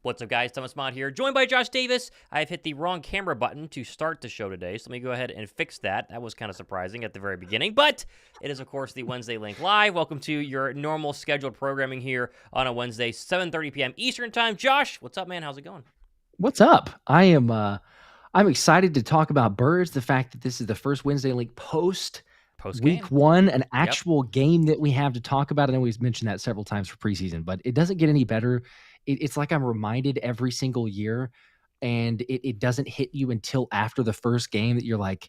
What's up, guys? Thomas Mott here, joined by Josh Davis. I've hit the wrong camera button to start the show today, so let me go ahead and fix that. That was kind of surprising at the very beginning, but it is, of course, the Wednesday Link Live. Welcome to your normal scheduled programming here on a Wednesday, 7:30 p.m. Eastern Time. Josh, what's up, man? How's it going? What's up? I'm excited to talk about birds. The fact that this is the first Wednesday Link post Post-game. week one, an actual game that we have to talk about. I know we've mentioned that several times for preseason, but it doesn't get any better. It's like I'm reminded every single year, and it doesn't hit you until after the first game that you're like,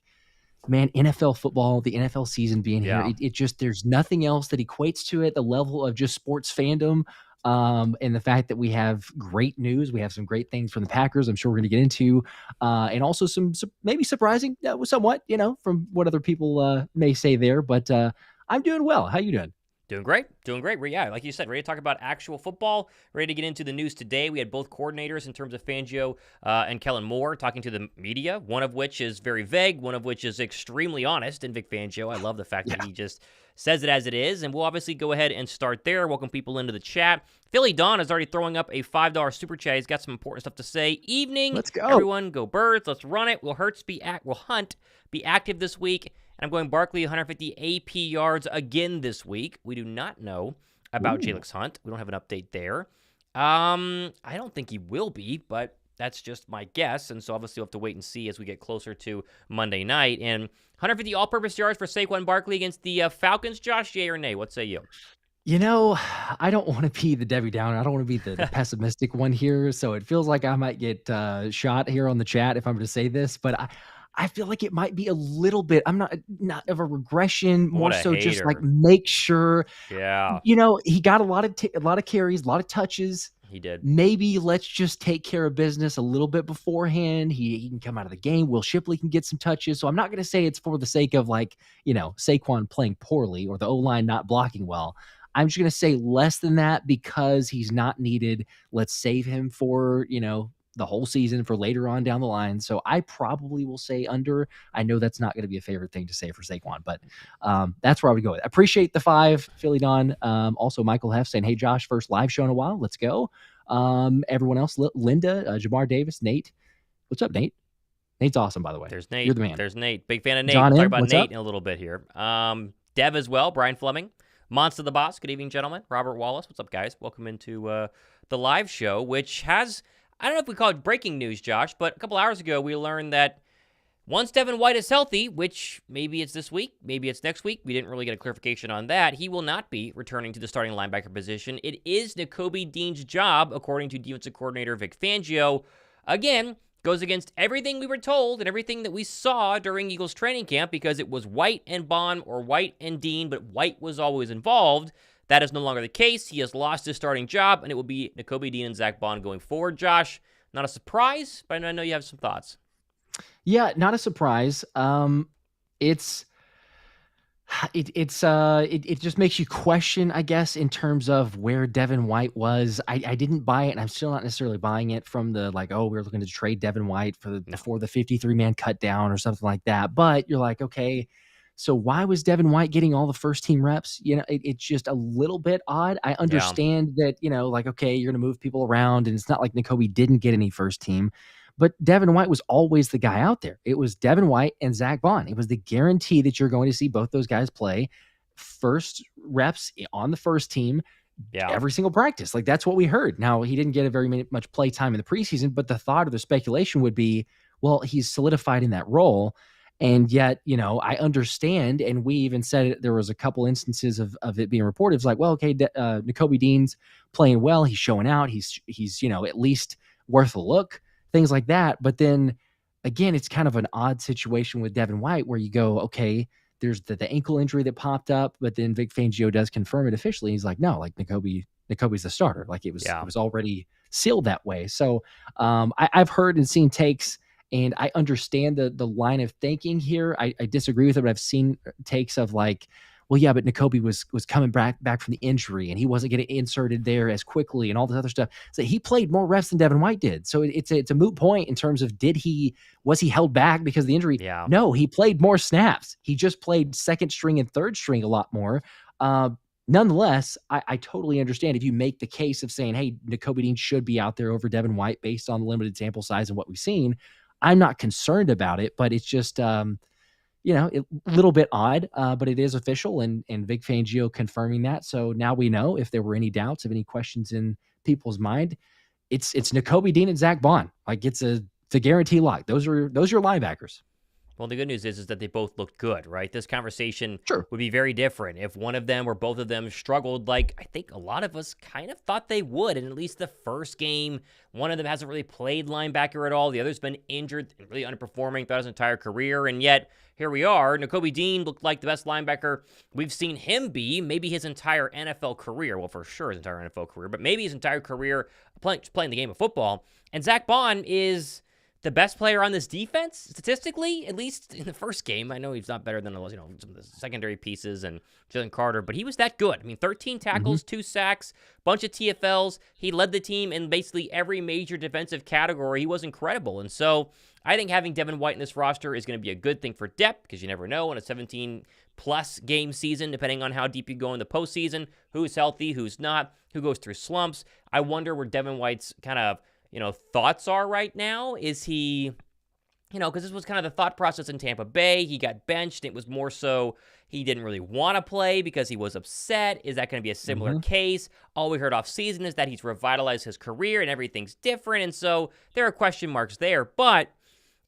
man, NFL football, the NFL season being here, it just, there's nothing else that equates to it. The level of just sports fandom, and the fact that we have great news. We have some great things from the Packers I'm sure we're going to get into, and also some maybe surprising, somewhat, from what other people may say there. But I'm doing well. How you doing? Doing great. Yeah, like you said, ready to talk about actual football, ready to get into the news today. We had both coordinators in terms of Fangio and Kellen Moore talking to the media, one of which is very vague, one of which is extremely honest in Vic Fangio. I love the fact that he just says it as it is, and we'll obviously go ahead and start there. Welcome people into the chat. Philly Don is already throwing up a $5 super chat. He's got some important stuff to say. Evening. Let's go. Everyone go Birds. Let's run it. Will Hunt be active this week? And I'm going Barkley 150 AP yards again this week. We do not know about Jalen Hunt. We don't have an update there. I don't think he will be, but that's just my guess. And so obviously we'll have to wait and see as we get closer to Monday night. And 150 all-purpose yards for Saquon Barkley against the Falcons. Josh, yay or nay? What say you? I don't want to be the Debbie Downer. I don't want to be the pessimistic one here. So it feels like I might get shot here on the chat if I'm going to say this, but I feel like it might be a little bit. I'm not of a regression, more so hater. Just like make sure. Yeah. He got a lot of carries, a lot of touches. He did. Maybe let's just take care of business a little bit beforehand. He can come out of the game. Will Shipley can get some touches. So I'm not going to say it's for the sake of Saquon playing poorly or the O-line not blocking well. I'm just going to say less than that because he's not needed. Let's save him for, the whole season for later on down the line. So I probably will say under. I know that's not going to be a favorite thing to say for Saquon, but that's where I would go with it. Appreciate the 5, Philly Don. Also, Michael Heff saying, hey, Josh, first live show in a while. Let's go. Everyone else, Linda, Jamar Davis, Nate. What's up, Nate? Nate's awesome, by the way. There's Nate. You're the man. There's Nate. Big fan of Nate. John we'll talk M, about what's Nate up? in a little bit here. Dev as well, Brian Fleming. Monster the Boss. Good evening, gentlemen. Robert Wallace. What's up, guys? Welcome into the live show, which has... I don't know if we call it breaking news, Josh, but a couple hours ago we learned that once Devin White is healthy, which maybe it's this week, maybe it's next week, we didn't really get a clarification on that, he will not be returning to the starting linebacker position. It is Nakobe Dean's job, according to defensive coordinator Vic Fangio. Again, goes against everything we were told and everything that we saw during Eagles training camp because it was White and Baun or White and Dean, but White was always involved. That is no longer the case. He has lost his starting job, and it will be Nakobe Dean and Zack Baun going forward. Josh, not a surprise, but I know you have some thoughts. Yeah, not a surprise. It just makes you question, I guess, in terms of where Devin White was. I didn't buy it, and I'm still not necessarily buying it from the we're looking to trade Devin White before the 53-man cut down or something like that. But you're like, okay. So why was Devin White getting all the first team reps? It's just a little bit odd. I understand that, okay, you're going to move people around and it's not like Nakobe didn't get any first team, but Devin White was always the guy out there. It was Devin White and Zack Baun. It was the guarantee that you're going to see both those guys play first reps on the first team every single practice. That's what we heard. Now, he didn't get a very much play time in the preseason, but the thought or the speculation would be, well, he's solidified in that role. And yet, I understand, and we even said it, there was a couple instances of it being reported. It's like, well, okay, Nakobe Dean's playing well. He's showing out. He's at least worth a look, things like that. But then, again, it's kind of an odd situation with Devin White where you go, okay, there's the ankle injury that popped up, but then Vic Fangio does confirm it officially. He's like, no, Nakobe's the starter. It was already sealed that way. So I've heard and seen takes. And I understand the line of thinking here. I disagree with it, but I've seen takes of well, yeah, but Nakobe was coming back from the injury and he wasn't getting inserted there as quickly and all this other stuff. So he played more reps than Devin White did. So it's a moot point in terms of was he held back because of the injury? Yeah. No, he played more snaps. He just played second string and third string a lot more. Nonetheless, I totally understand if you make the case of saying, hey, Nakobe Dean should be out there over Devin White based on the limited sample size and what we've seen. I'm not concerned about it, but it's just, a little bit odd, but it is official, and Vic Fangio confirming that. So now we know if there were any doubts, of any questions in people's mind, it's Nakobe Dean and Zach Baun. Like it's a guarantee lock. Those are your linebackers. Well, the good news is that they both looked good, right? This conversation Sure. would be very different if one of them or both of them struggled like I think a lot of us kind of thought they would. In at least the first game, one of them hasn't really played linebacker at all. The other's been injured and really underperforming throughout his entire career. And yet, here we are. Nakobe Dean looked like the best linebacker we've seen him be, maybe his entire NFL career. Well, for sure his entire NFL career, but maybe his entire career playing the game of football. And Zach Baun is the best player on this defense, statistically, at least in the first game. I know he's not better than some of the secondary pieces and Jalen Carter, but he was that good. I mean, 13 tackles, 2 sacks, bunch of TFLs. He led the team in basically every major defensive category. He was incredible. And so I think having Devin White in this roster is going to be a good thing for depth because you never know in a 17-plus game season, depending on how deep you go in the postseason, who's healthy, who's not, who goes through slumps. I wonder where Devin White's kind of thoughts are right now. Is he, because this was kind of the thought process in Tampa Bay. He got benched. It was more so he didn't really want to play because he was upset. Is that going to be a similar case? All we heard off season is that he's revitalized his career and everything's different. And so there are question marks there, but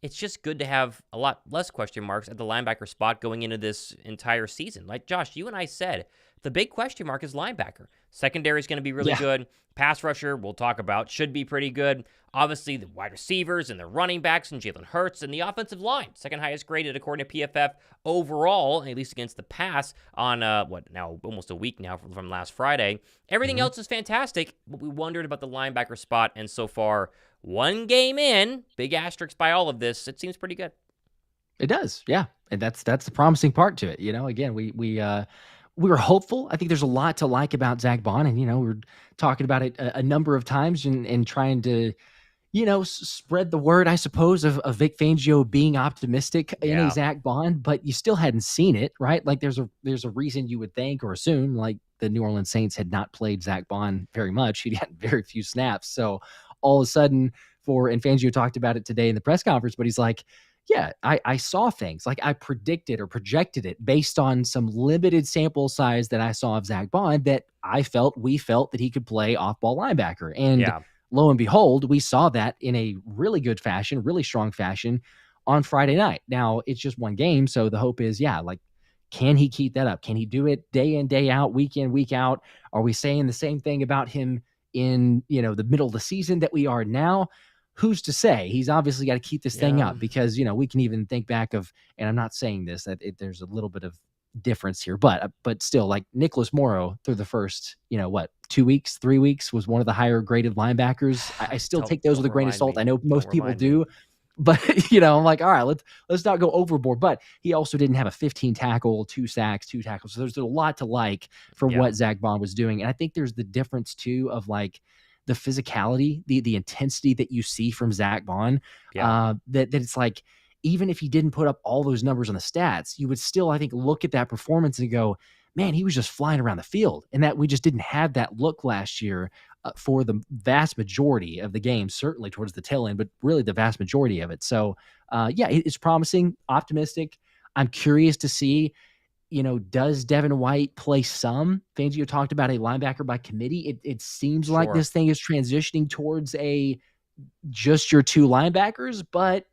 it's just good to have a lot less question marks at the linebacker spot going into this entire season. Like Josh, you and I said, the big question mark is linebacker. Secondary is going to be really good. Pass rusher, we'll talk about, should be pretty good. Obviously, the wide receivers and the running backs and Jalen Herz and the offensive line, second highest graded according to PFF overall, at least against the pass on, almost a week now from last Friday. Everything else is fantastic, but we wondered about the linebacker spot, and so far, one game in, big asterisk by all of this, it seems pretty good. It does, yeah. And that's the promising part to it. Again, we were hopeful. I think there's a lot to like about Zach Baun, and we were talking about it a number of times and trying to, spread the word, I suppose, of Vic Fangio being optimistic in a Zach Baun, but you still hadn't seen it, right? Like there's a reason you would think or assume like the New Orleans Saints had not played Zach Baun very much. He'd had very few snaps. So all of a sudden and Fangio talked about it today in the press conference, but he's like, yeah, I saw things like I predicted or projected it based on some limited sample size that I saw of Zach Baun that we felt that he could play off-ball linebacker. And lo and behold, we saw that in a really good fashion, really strong fashion on Friday night. Now, it's just one game, so the hope is, can he keep that up? Can he do it day in, day out, week in, week out? Are we saying the same thing about him in, the middle of the season that we are now? Who's to say? He's obviously got to keep this thing up because, we can even think back of, and I'm not saying this, that there's a little bit of difference here, but still, like Nicholas Morrow through the first, 2 weeks, 3 weeks was one of the higher graded linebackers. I still take those with a grain of salt. I know most people do, but I'm like, all right, let's not go overboard. But he also didn't have a 15 tackle, 2 sacks, 2 tackles. So there's a lot to like for what Zach Baun was doing. And I think there's the difference too of like the physicality, the intensity that you see from Zach Baun, that it's like, even if he didn't put up all those numbers on the stats, you would still, I think, look at that performance and go, man, he was just flying around the field. And that we just didn't have that look last year for the vast majority of the game, certainly towards the tail end, but really the vast majority of it. So, it's promising, optimistic. I'm curious to see, does Devin White play some? Fangio talked about a linebacker by committee. It seems like this thing is transitioning towards just your 2 linebackers, but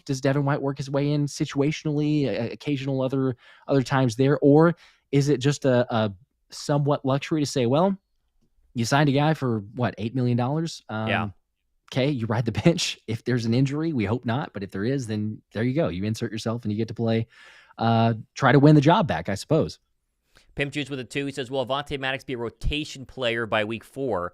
does Devin White work his way in situationally, occasional other times there, or is it just a somewhat luxury to say, well, you signed a guy for what, $8 million? Okay, you ride the bench. If there's an injury, we hope not, but if there is, then there you go. You insert yourself and you get to play. Try to win the job back, I suppose. Pimp Juice with a 2. He says, will Avonte Maddox be a rotation player by week 4?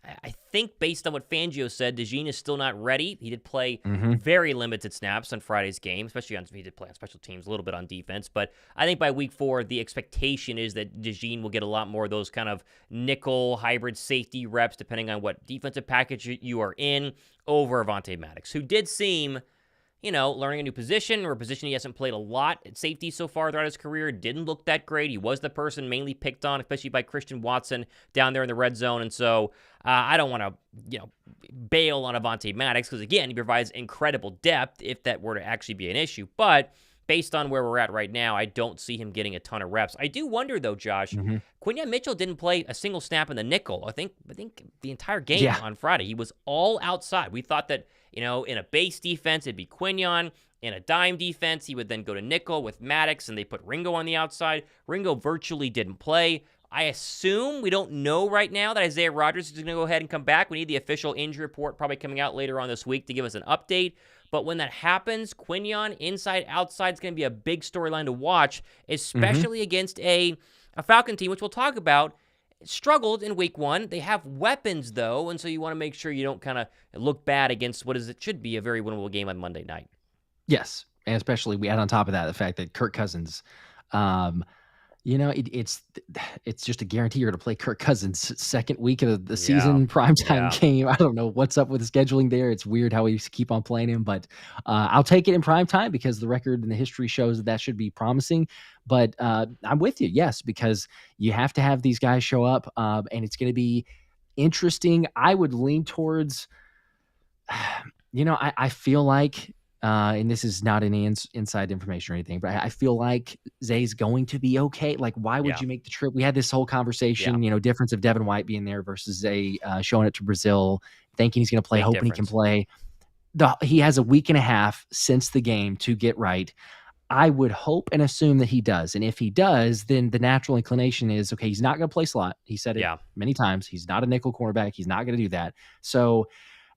I think based on what Fangio said, DeJean is still not ready. He did play very limited snaps on Friday's game, he did play on special teams, a little bit on defense. But I think by week 4, the expectation is that DeJean will get a lot more of those kind of nickel hybrid safety reps, depending on what defensive package you are in, over Avonte Maddox, who did seem, learning a new position, or a position he hasn't played a lot at safety so far throughout his career. Didn't look that great. He was the person mainly picked on, especially by Christian Watson down there in the red zone. And so I don't want to, bail on Avonte Maddox because, again, he provides incredible depth if that were to actually be an issue. But based on where we're at right now, I don't see him getting a ton of reps. I do wonder, though, Josh, Quinyon Mitchell didn't play a single snap in the nickel. I think the entire game on Friday. He was all outside. We thought that, in a base defense, it'd be Quinyon. In a dime defense, he would then go to nickel with Maddox, and they put Ringo on the outside. Ringo virtually didn't play. I assume, we don't know right now, that Isaiah Rodgers is going to go ahead and come back. We need the official injury report probably coming out later on this week to give us an update. But when that happens, Quinyon, inside, outside, is going to be a big storyline to watch, especially against a Falcon team, which we'll talk about, struggled in week 1. They have weapons, though, and so you want to make sure you don't kind of look bad against what it should be a very winnable game on Monday night. Yes, and especially we add on top of that the fact that Kirk Cousins, it's just a guarantee you're to play Kirk Cousins second week of the season primetime game. I don't know what's up with the scheduling there. It's weird how we keep on playing him, but I'll take it in primetime because the record and the history shows that should be promising. But I'm with you, yes, because you have to have these guys show up, and it's going to be interesting. I would lean towards, I feel like, and this is not any inside information or anything, but I feel like Zay's going to be okay. Like, why would you make the trip? We had this whole conversation, difference of Devin White being there versus Zay showing it to Brazil, thinking he's going to play, hoping he can play. He has a week and a half since the game to get right. I would hope and assume that he does. And if he does, then the natural inclination is, okay, he's not going to play slot. He said it many times. He's not a nickel cornerback. He's not going to do that. So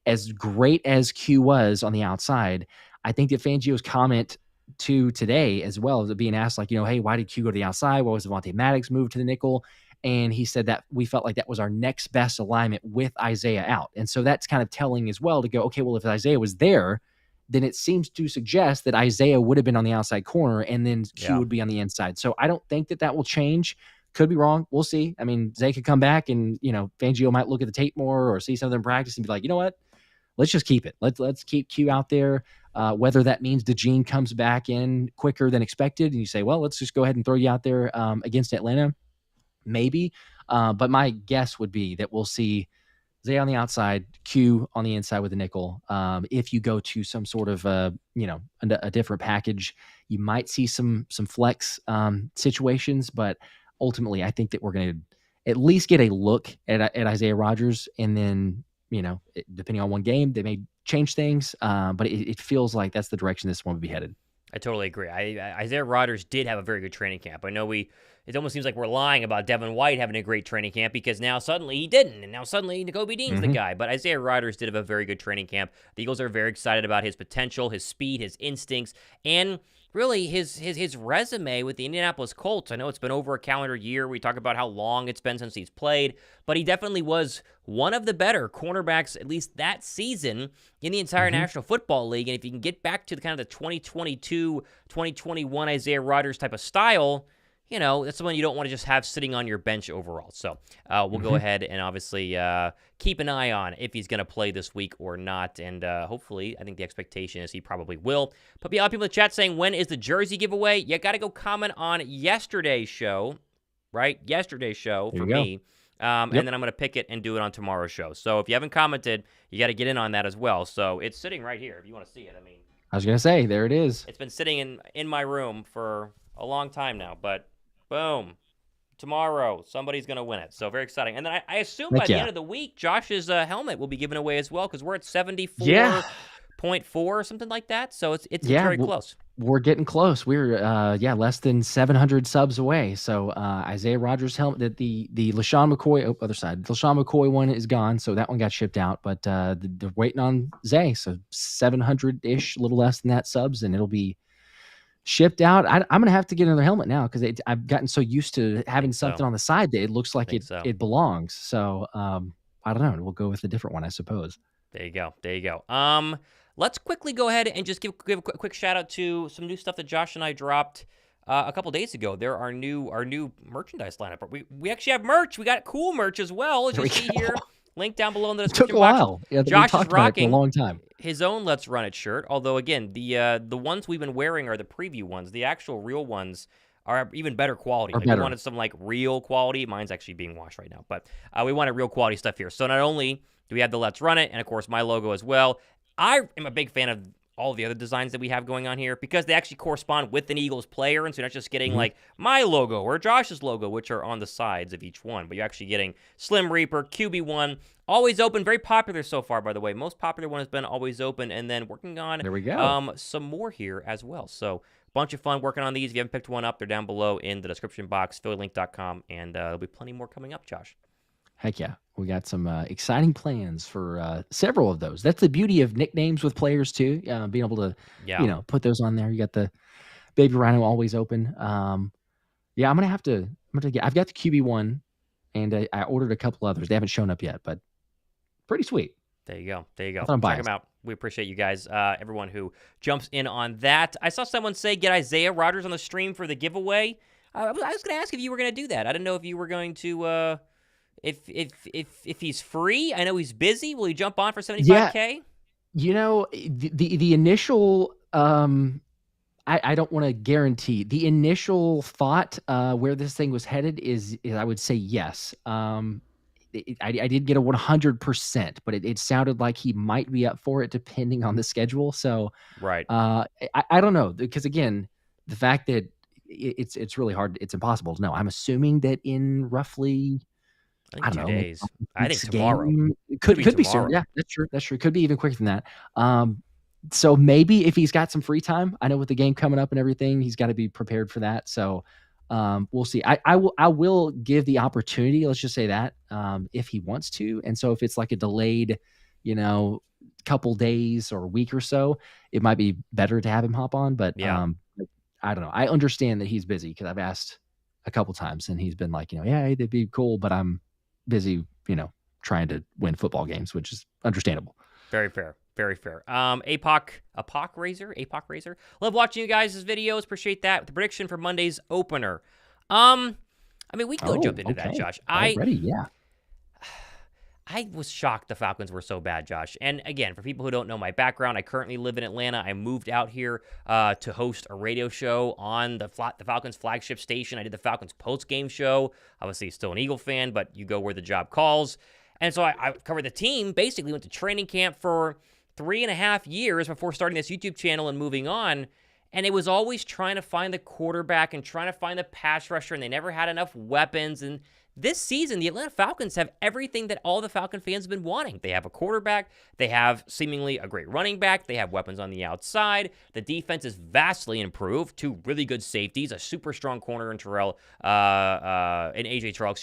as great as Q was on the outside, I think that Fangio's comment to today as well, as being asked, like, hey, why did Q go to the outside? Why was Avonte Maddox moved to the nickel? And he said that we felt like that was our next best alignment with Isaiah out. And so that's kind of telling as well to go, okay, well, if Isaiah was there, then it seems to suggest that Isaiah would have been on the outside corner and then Q would be on the inside. So I don't think that will change. Could be wrong. We'll see. I mean, Zay could come back and, Fangio might look at the tape more or see something in practice and be like, you know what? Let's just keep it. Let's keep Q out there. Whether that means DeJean comes back in quicker than expected and you say, well, let's just go ahead and throw you out there against Atlanta. Maybe. But my guess would be that we'll see Zay on the outside, Q on the inside with a nickel. If you go to some sort of, a different package, you might see some flex situations. But ultimately, I think that we're going to at least get a look at Isaiah Rodgers. And then, depending on one game, they may change things. But it feels like that's the direction this one would be headed. I totally agree. Isaiah Rodgers did have a very good training camp. I know it almost seems like we're lying about Devin White having a great training camp because now suddenly he didn't, and now suddenly Nakobe Dean's the guy. But Isaiah Rodgers did have a very good training camp. The Eagles are very excited about his potential, his speed, his instincts, and really his resume with the Indianapolis Colts. I know it's been over a calendar year. We talk about how long it's been since he's played, but he definitely was one of the better cornerbacks, at least that season, in the entire National Football League. And if you can get back to the kind of the 2022, 2021 Isaiah Rodgers type of style, that's someone you don't want to just have sitting on your bench overall. So we'll go ahead and obviously keep an eye on if he's going to play this week or not. And hopefully, I think the expectation is he probably will. But a lot of people in the chat saying, when is the jersey giveaway? You got to go comment on yesterday's show, right? Yesterday's show for me. And then I'm going to pick it and do it on tomorrow's show. So if you haven't commented, you got to get in on that as well. So it's sitting right here if you want to see it. I was going to say, there it is. It's been sitting in my room for a long time now, but boom, tomorrow somebody's going to win it. So very exciting. And then I assume by the end of the week, Josh's helmet will be given away as well because we're at 74.4 or something like that. So it's very close. We're getting close. We're less than 700 subs away. So Isaiah Rodgers helmet, the LaShawn McCoy other side, the LaShawn McCoy one is gone, so that one got shipped out. But they're waiting on Zay, so 700-ish, a little less than that subs, and it'll be shipped out. I'm gonna have to get another helmet now because I've gotten so used to having something on the side that it looks like it belongs. So I don't know. We'll go with a different one, I suppose. There you go. Let's quickly go ahead and just give a quick shout out to some new stuff that Josh and I dropped a couple days ago. There are our new merchandise lineup. We actually have merch. We got cool merch as well, as you see here. Link down below in the description box. It took a while. Josh is rocking a long time. his own Let's Run It shirt. Although, again, the ones we've been wearing are the preview ones. The actual real ones are even better quality. Or Like, better. we wanted some, like, real quality. Mine's actually being washed right now. But we wanted real quality stuff here. So not only do we have the Let's Run It, and, of course, my logo as well. I am a big fan of all the other designs that we have going on here because they actually correspond with an Eagles player, and so you're not just getting like my logo or Josh's logo, which are on the sides of each one, but you're actually getting Slim Reaper, QB1, Always Open, very popular so far, by the way. Most popular one has been Always Open, and then working on there we go. Some more here as well. So bunch of fun working on these. If you haven't picked one up, they're down below in the description box, phillylink.com, and there'll be plenty more coming up, Josh. Heck yeah. We got some exciting plans for several of those. That's the beauty of nicknames with players too. Being able to, put those on there. You got the Baby Rhino Always Open. Yeah, I've got the QB1 and I ordered a couple others. They haven't shown up yet, but pretty sweet. There you go. Check I'm biased. them out. We appreciate you guys, everyone who jumps in on that. I saw someone say, get Isaiah Rodgers on the stream for the giveaway. I was going to ask if you were going to do that. I didn't know if you were going to, if he's free. I know he's busy. Will he jump on for 75K? Yeah, the initial, I don't want to guarantee. The initial thought where this thing was headed is I would say yes. I did get a 100%, but it sounded like he might be up for it depending on the schedule. So right. I don't know, because again, the fact that it's really hard, it's impossible to know. I'm assuming that in roughly, I don't know, 2 days. I think tomorrow. Could be soon. Yeah, that's true. Could be even quicker than that. So maybe if he's got some free time, I know with the game coming up and everything, he's got to be prepared for that. So we'll see. I will give the opportunity. Let's just say that if he wants to. And so if it's like a delayed, couple days or a week or so, it might be better to have him hop on. But I don't know. I understand that he's busy because I've asked a couple times and he's been like, yeah, it'd be cool, but I'm busy, trying to win football games, which is understandable. Very fair. APOC Razor. Love watching you guys' videos. Appreciate that. The prediction for Monday's opener. We can go jump into that, Josh. I was shocked the Falcons were so bad, Josh. And again, for people who don't know my background, I currently live in Atlanta. I moved out here to host a radio show on the Falcons flagship station. I did the Falcons post-game show. Obviously, still an Eagle fan, but you go where the job calls. And so I covered the team, basically went to training camp for 3.5 years before starting this YouTube channel and moving on. And it was always trying to find the quarterback and trying to find the pass rusher, and they never had enough weapons. And this season, the Atlanta Falcons have everything that all the Falcon fans have been wanting. They have a quarterback. They have seemingly a great running back. They have weapons on the outside. The defense is vastly improved. 2 really good safeties, a super strong corner in AJ Terrell,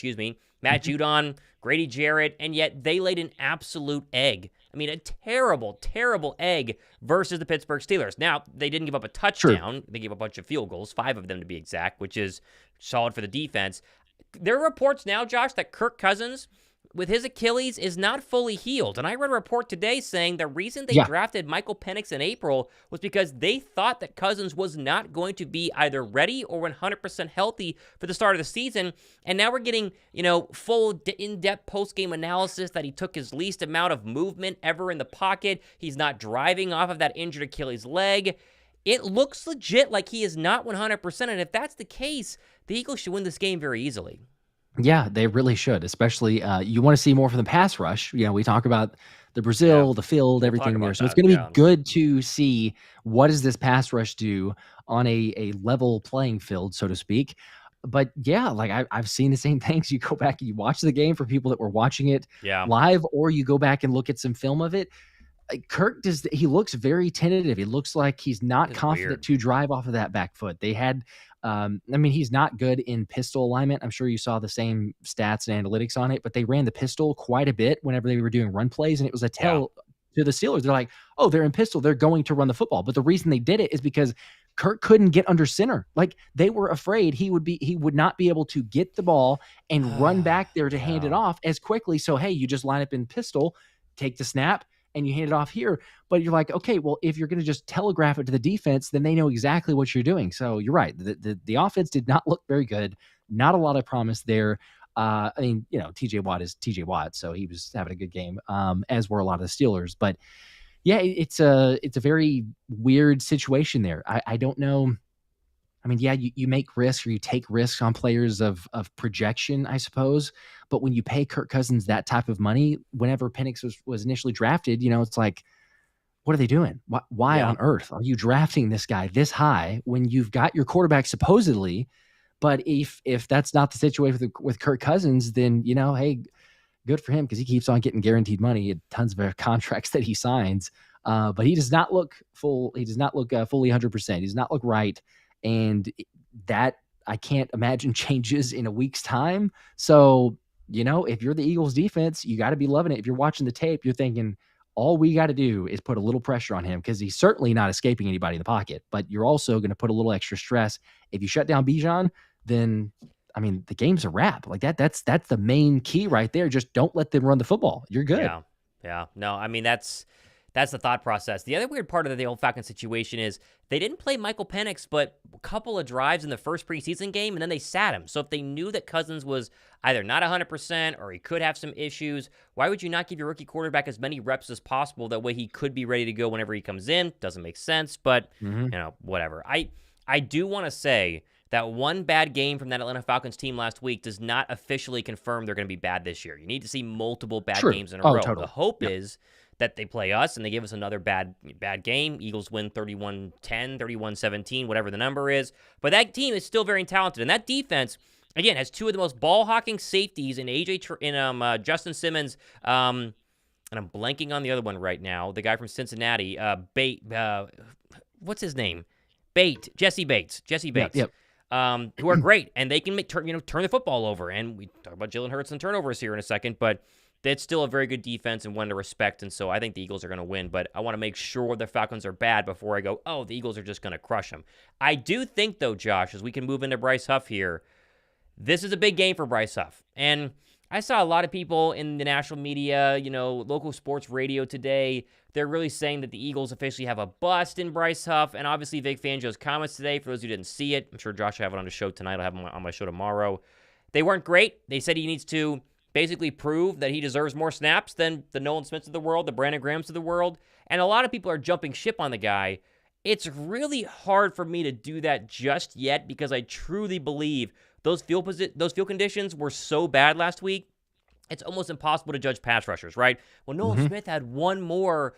Matt Judon, Grady Jarrett, and yet they laid an absolute egg. A terrible, terrible egg versus the Pittsburgh Steelers. Now, they didn't give up a touchdown. Sure. They gave a bunch of field goals, 5 of them to be exact, which is solid for the defense. There are reports now, Josh, that Kirk Cousins, with his Achilles, is not fully healed. And I read a report today saying the reason they drafted Michael Penix in April was because they thought that Cousins was not going to be either ready or 100% healthy for the start of the season. And now we're getting, full in-depth post-game analysis that he took his least amount of movement ever in the pocket. He's not driving off of that injured Achilles leg. It looks legit like he is not 100%. And if that's the case, the Eagles should win this game very easily. Yeah, they really should, especially you want to see more from the pass rush. We talk about the Brazil, the field, everything there. So it's going to be good to see what does this pass rush do on a level playing field, so to speak. But yeah, like I've seen the same things. You go back and you watch the game for people that were watching it live, or you go back and look at some film of it. Kirk he looks very tentative. He looks like he's not confident to drive off of that back foot. They had, he's not good in pistol alignment. I'm sure you saw the same stats and analytics on it, but they ran the pistol quite a bit whenever they were doing run plays. And it was a tell to the Steelers. They're like, oh, they're in pistol. They're going to run the football. But the reason they did it is because Kirk couldn't get under center. Like they were afraid he would not be able to get the ball and run back there to hand it off as quickly. So, hey, you just line up in pistol, take the snap, and you hand it off here. But you're like, okay, well, if you're going to just telegraph it to the defense, then they know exactly what you're doing. So you're right. The offense did not look very good. Not a lot of promise there. TJ Watt is TJ Watt, so he was having a good game, as were a lot of the Steelers. But Yeah, it's a very weird situation there. I don't know. I mean, yeah, you make risks or you take risks on players of projection, I suppose. But when you pay Kirk Cousins that type of money, whenever Penix was initially drafted, it's like, what are they doing? Why Yeah. on earth are you drafting this guy this high when you've got your quarterback supposedly? But if that's not the situation with Kirk Cousins, then hey, good for him because he keeps on getting guaranteed money, tons of contracts that he signs. But he does not look full. He does not look fully 100%. He does not look right, and that I can't imagine changes in a week's time. So if you're the Eagles defense, you got to be loving it. If you're watching the tape, you're thinking all we got to do is put a little pressure on him because he's certainly not escaping anybody in the pocket. But you're also going to put a little extra stress. If you shut down Bijan, then I mean, the game's a wrap. Like that's the main key right there. Just don't let them run the football. You're good. Yeah. Yeah. No, I mean, that's the thought process. The other weird part of the old Falcons situation is they didn't play Michael Penix, but a couple of drives in the first preseason game, and then they sat him. So if they knew that Cousins was either not 100% or he could have some issues, why would you not give your rookie quarterback as many reps as possible? That way he could be ready to go whenever he comes in. Doesn't make sense, but, whatever. I do want to say that one bad game from that Atlanta Falcons team last week does not officially confirm they're going to be bad this year. You need to see multiple bad games in a row. Totally. The hope is that they play us and they give us another bad game. Eagles win 31-10, 31-17, whatever the number is. But that team is still very talented. And that defense, again, has two of the most ball-hawking safeties in Justin Simmons, and I'm blanking on the other one right now, the guy from Cincinnati, what's his name? Jesse Bates. Yep. Who are great, and they can turn the football over. And we talk about Jalen Herz and turnovers here in a second, but that's still a very good defense and one to respect. And so I think the Eagles are going to win, but I want to make sure the Falcons are bad before I go, oh, the Eagles are just going to crush them. I do think, though, Josh, as we can move into Bryce Huff here, this is a big game for Bryce Huff. And I saw a lot of people in the national media, local sports radio today. They're really saying that the Eagles officially have a bust in Bryce Huff. And obviously, Vic Fangio's comments today, for those who didn't see it, I'm sure Josh will have it on the show tonight. I'll have him on my show tomorrow. They weren't great. They said he needs to basically prove that he deserves more snaps than the Nolan Smiths of the world, the Brandon Grahams of the world. And a lot of people are jumping ship on the guy. It's really hard for me to do that just yet because I truly believe those field conditions were so bad last week. It's almost impossible to judge pass rushers, right? Well, Nolan Smith had one more,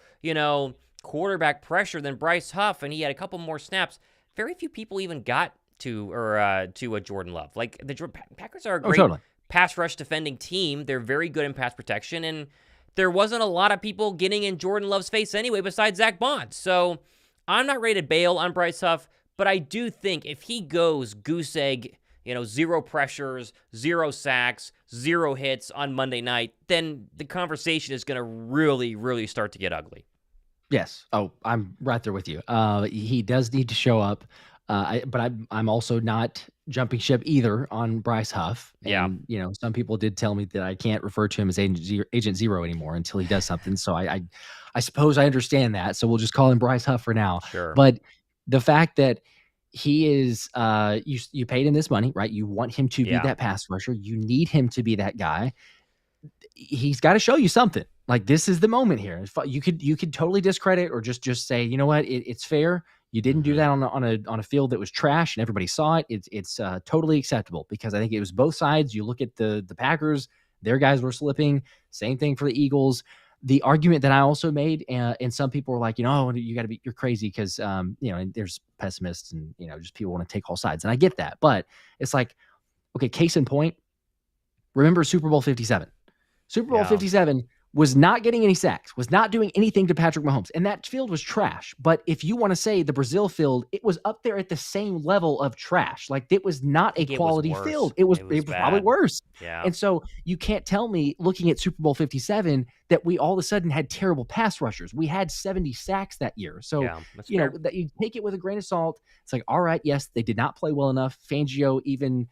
quarterback pressure than Bryce Huff, and he had a couple more snaps. Very few people even got to a Jordan Love. Like the Packers are a great pass rush defending team. They're very good in pass protection, and there wasn't a lot of people getting in Jordan Love's face anyway besides Zack Baun. So I'm not ready to bail on Bryce Huff, but I do think if he goes goose egg, 0 pressures, 0 sacks, 0 hits on Monday night, then the conversation is going to really, really start to get ugly. Yes. Oh, I'm right there with you. He does need to show up. But I'm also not jumping ship either on Bryce Huff. And, some people did tell me that I can't refer to him as Agent Zero anymore until he does something. So I suppose I understand that. So we'll just call him Bryce Huff for now. Sure. But the fact that he is, you paid him this money, right? You want him to be that pass rusher. You need him to be that guy. He's got to show you something. Like, this is the moment here. You could totally discredit or just say, you know what, it's fair. You didn't do that on a field that was trash and everybody saw it. It's totally acceptable because I think it was both sides. You look at the Packers, their guys were slipping. Same thing for the Eagles. The argument that I also made, and some people were like, you're crazy because, and there's pessimists and, just people want to take all sides. And I get that. But it's like, okay, case in point, remember Super Bowl 57. Super Bowl 57 was not getting any sacks, was not doing anything to Patrick Mahomes. And that field was trash. But if you want to say the Brazil field, it was up there at the same level of trash. Like, it was not a quality field. It was probably worse. Yeah. And so you can't tell me, looking at Super Bowl 57, that we all of a sudden had terrible pass rushers. We had 70 sacks that year. So, that you take it with a grain of salt. It's like, all right, yes, they did not play well enough. Fangio, even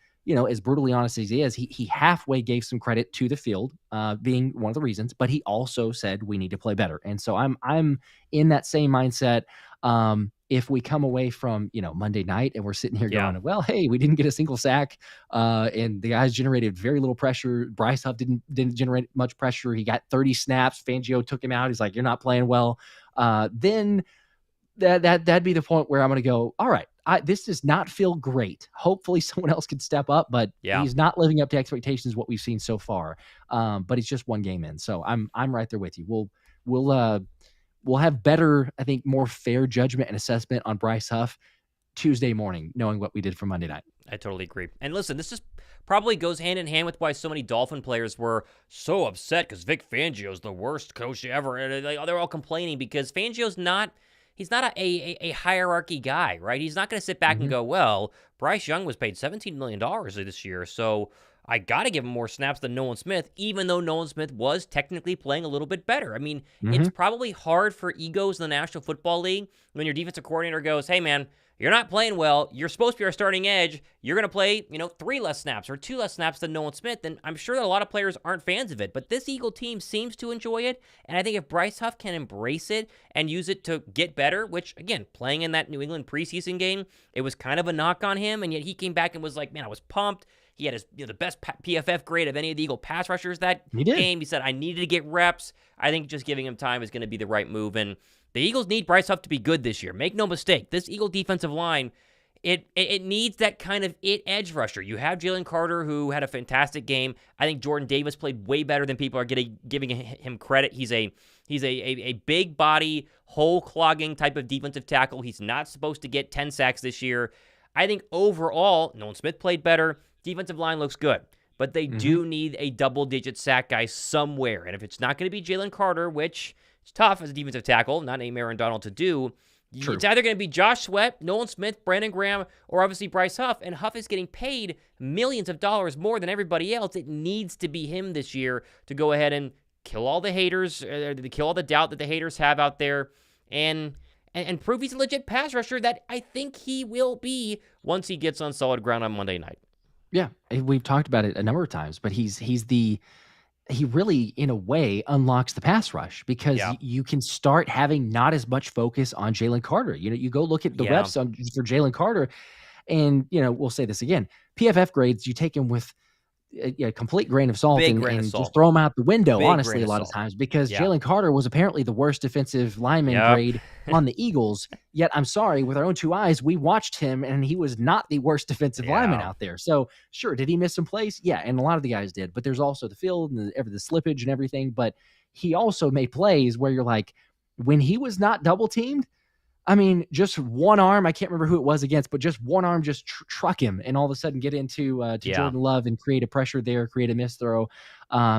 as brutally honest as he is, he halfway gave some credit to the field, being one of the reasons, but he also said we need to play better. And so I'm in that same mindset. if we come away from, Monday night and we're sitting here Yeah. going, well, hey, we didn't get a single sack, and the guys generated very little pressure. Bryce Huff didn't generate much pressure. He got 30 snaps. Fangio took him out. He's like, you're not playing well. Then that'd be the point where I'm going to go, all right, this does not feel great. Hopefully someone else can step up, but he's not living up to expectations, what we've seen so far. But he's just one game in. So I'm right there with you. We'll have better, I think, more fair judgment and assessment on Bryce Huff Tuesday morning, knowing what we did for Monday night. I totally agree. And listen, this just probably goes hand in hand with why so many Dolphin players were so upset because Vic Fangio's the worst coach ever. And they're all complaining because Fangio's not a hierarchy guy, right? He's not going to sit back and go, well, Bryce Young was paid $17 million this year, so I got to give him more snaps than Nolan Smith, even though Nolan Smith was technically playing a little bit better. I mean, it's probably hard for egos in the National Football League when your defensive coordinator goes, hey, man, you're not playing well. You're supposed to be our starting edge. You're going to play, 3 less snaps or 2 less snaps than Nolan Smith. And I'm sure that a lot of players aren't fans of it. But this Eagle team seems to enjoy it. And I think if Bryce Huff can embrace it and use it to get better, which, again, playing in that New England preseason game, it was kind of a knock on him. And yet he came back and was like, man, I was pumped. He had his the best PFF grade of any of the Eagle pass rushers that game. He said, I needed to get reps. I think just giving him time is going to be the right move. And the Eagles need Bryce Huff to be good this year. Make no mistake. This Eagle defensive line, it needs that kind of edge rusher. You have Jalen Carter, who had a fantastic game. I think Jordan Davis played way better than people are giving him credit. He's a big body, hole clogging type of defensive tackle. He's not supposed to get 10 sacks this year. I think overall, Nolan Smith played better. Defensive line looks good, but they do need a double-digit sack guy somewhere. And if it's not going to be Jalen Carter, which is tough as a defensive tackle, not named Aaron Donald to do, it's either going to be Josh Sweat, Nolan Smith, Brandon Graham, or obviously Bryce Huff. And Huff is getting paid millions of dollars more than everybody else. It needs to be him this year to go ahead and kill all the haters, to kill all the doubt that the haters have out there, and prove he's a legit pass rusher that I think he will be once he gets on solid ground on Monday night. Yeah, we've talked about it a number of times, but he really, in a way, unlocks the pass rush because you can start having not as much focus on Jalen Carter. You go look at the reps for Jalen Carter, and we'll say this again: PFF grades, you take them with a complete grain of salt and just throw them out the window. Honestly, a lot of times because Jalen Carter was apparently the worst defensive lineman grade on the Eagles. Yet, I'm sorry, with our own 2 eyes, we watched him and he was not the worst defensive lineman out there. So, sure, did he miss some plays? Yeah, and a lot of the guys did. But there's also the field and the slippage and everything. But he also made plays where you're like, when he was not double teamed, I mean, just one arm, I can't remember who it was against, but just one arm just truck him and all of a sudden get into Jordan Love and create a pressure there, create a miss throw.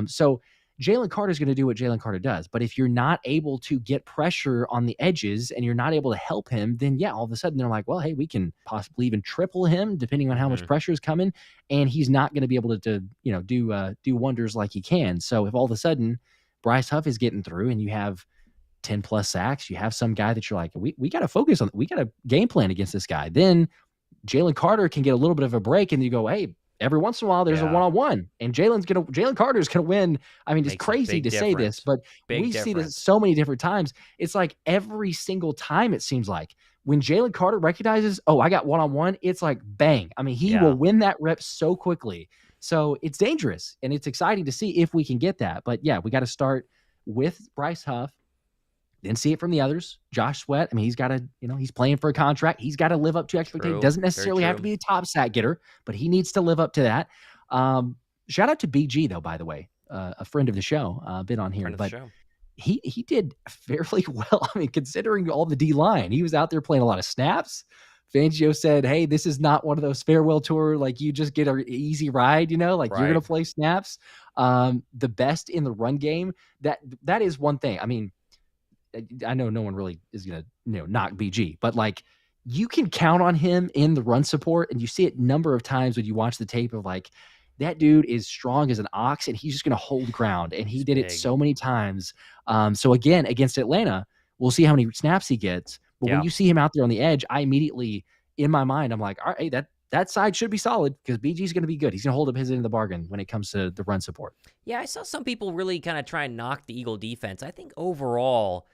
So Jalen Carter is going to do what Jalen Carter does. But if you're not able to get pressure on the edges and you're not able to help him, then all of a sudden they're like, well, hey, we can possibly even triple him depending on how much pressure is coming. And he's not going to be able to do wonders like he can. So if all of a sudden Bryce Huff is getting through and you have 10 plus sacks, you have some guy that you're like, we got to focus on, we got a game plan against this guy. Then Jalen Carter can get a little bit of a break and you go, hey, every once in a while there's a one-on-one and Jalen Carter's going to win. I mean, it's crazy to say this, but we see this so many different times. It's like every single time it seems like when Jalen Carter recognizes, oh, I got one-on-one, it's like bang. I mean, he will win that rep so quickly. So it's dangerous and it's exciting to see if we can get that. But we got to start with Bryce Huff, then see it from the others. Josh Sweat, I mean, he's got to, he's playing for a contract. He's got to live up to expectations. Doesn't necessarily have to be a top sack getter, but he needs to live up to that. Shout out to BG, though, by the way, a friend of the show, been on here. But he did fairly well. I mean, considering all the D-line, he was out there playing a lot of snaps. Fangio said, hey, this is not one of those farewell tour, like you just get an easy ride, you're going to play snaps. The best in the run game, that is one thing. I mean, I know no one really is going to, knock BG, but like you can count on him in the run support. And you see it a number of times when you watch the tape of like, that dude is strong as an ox and he's just going to hold ground. And he did it so many times. So again, against Atlanta, we'll see how many snaps he gets. But when you see him out there on the edge, I immediately, in my mind, I'm like, all right, that side should be solid because BG's going to be good. He's going to hold up his end of the bargain when it comes to the run support. Yeah, I saw some people really kind of try and knock the Eagle defense. I think overall,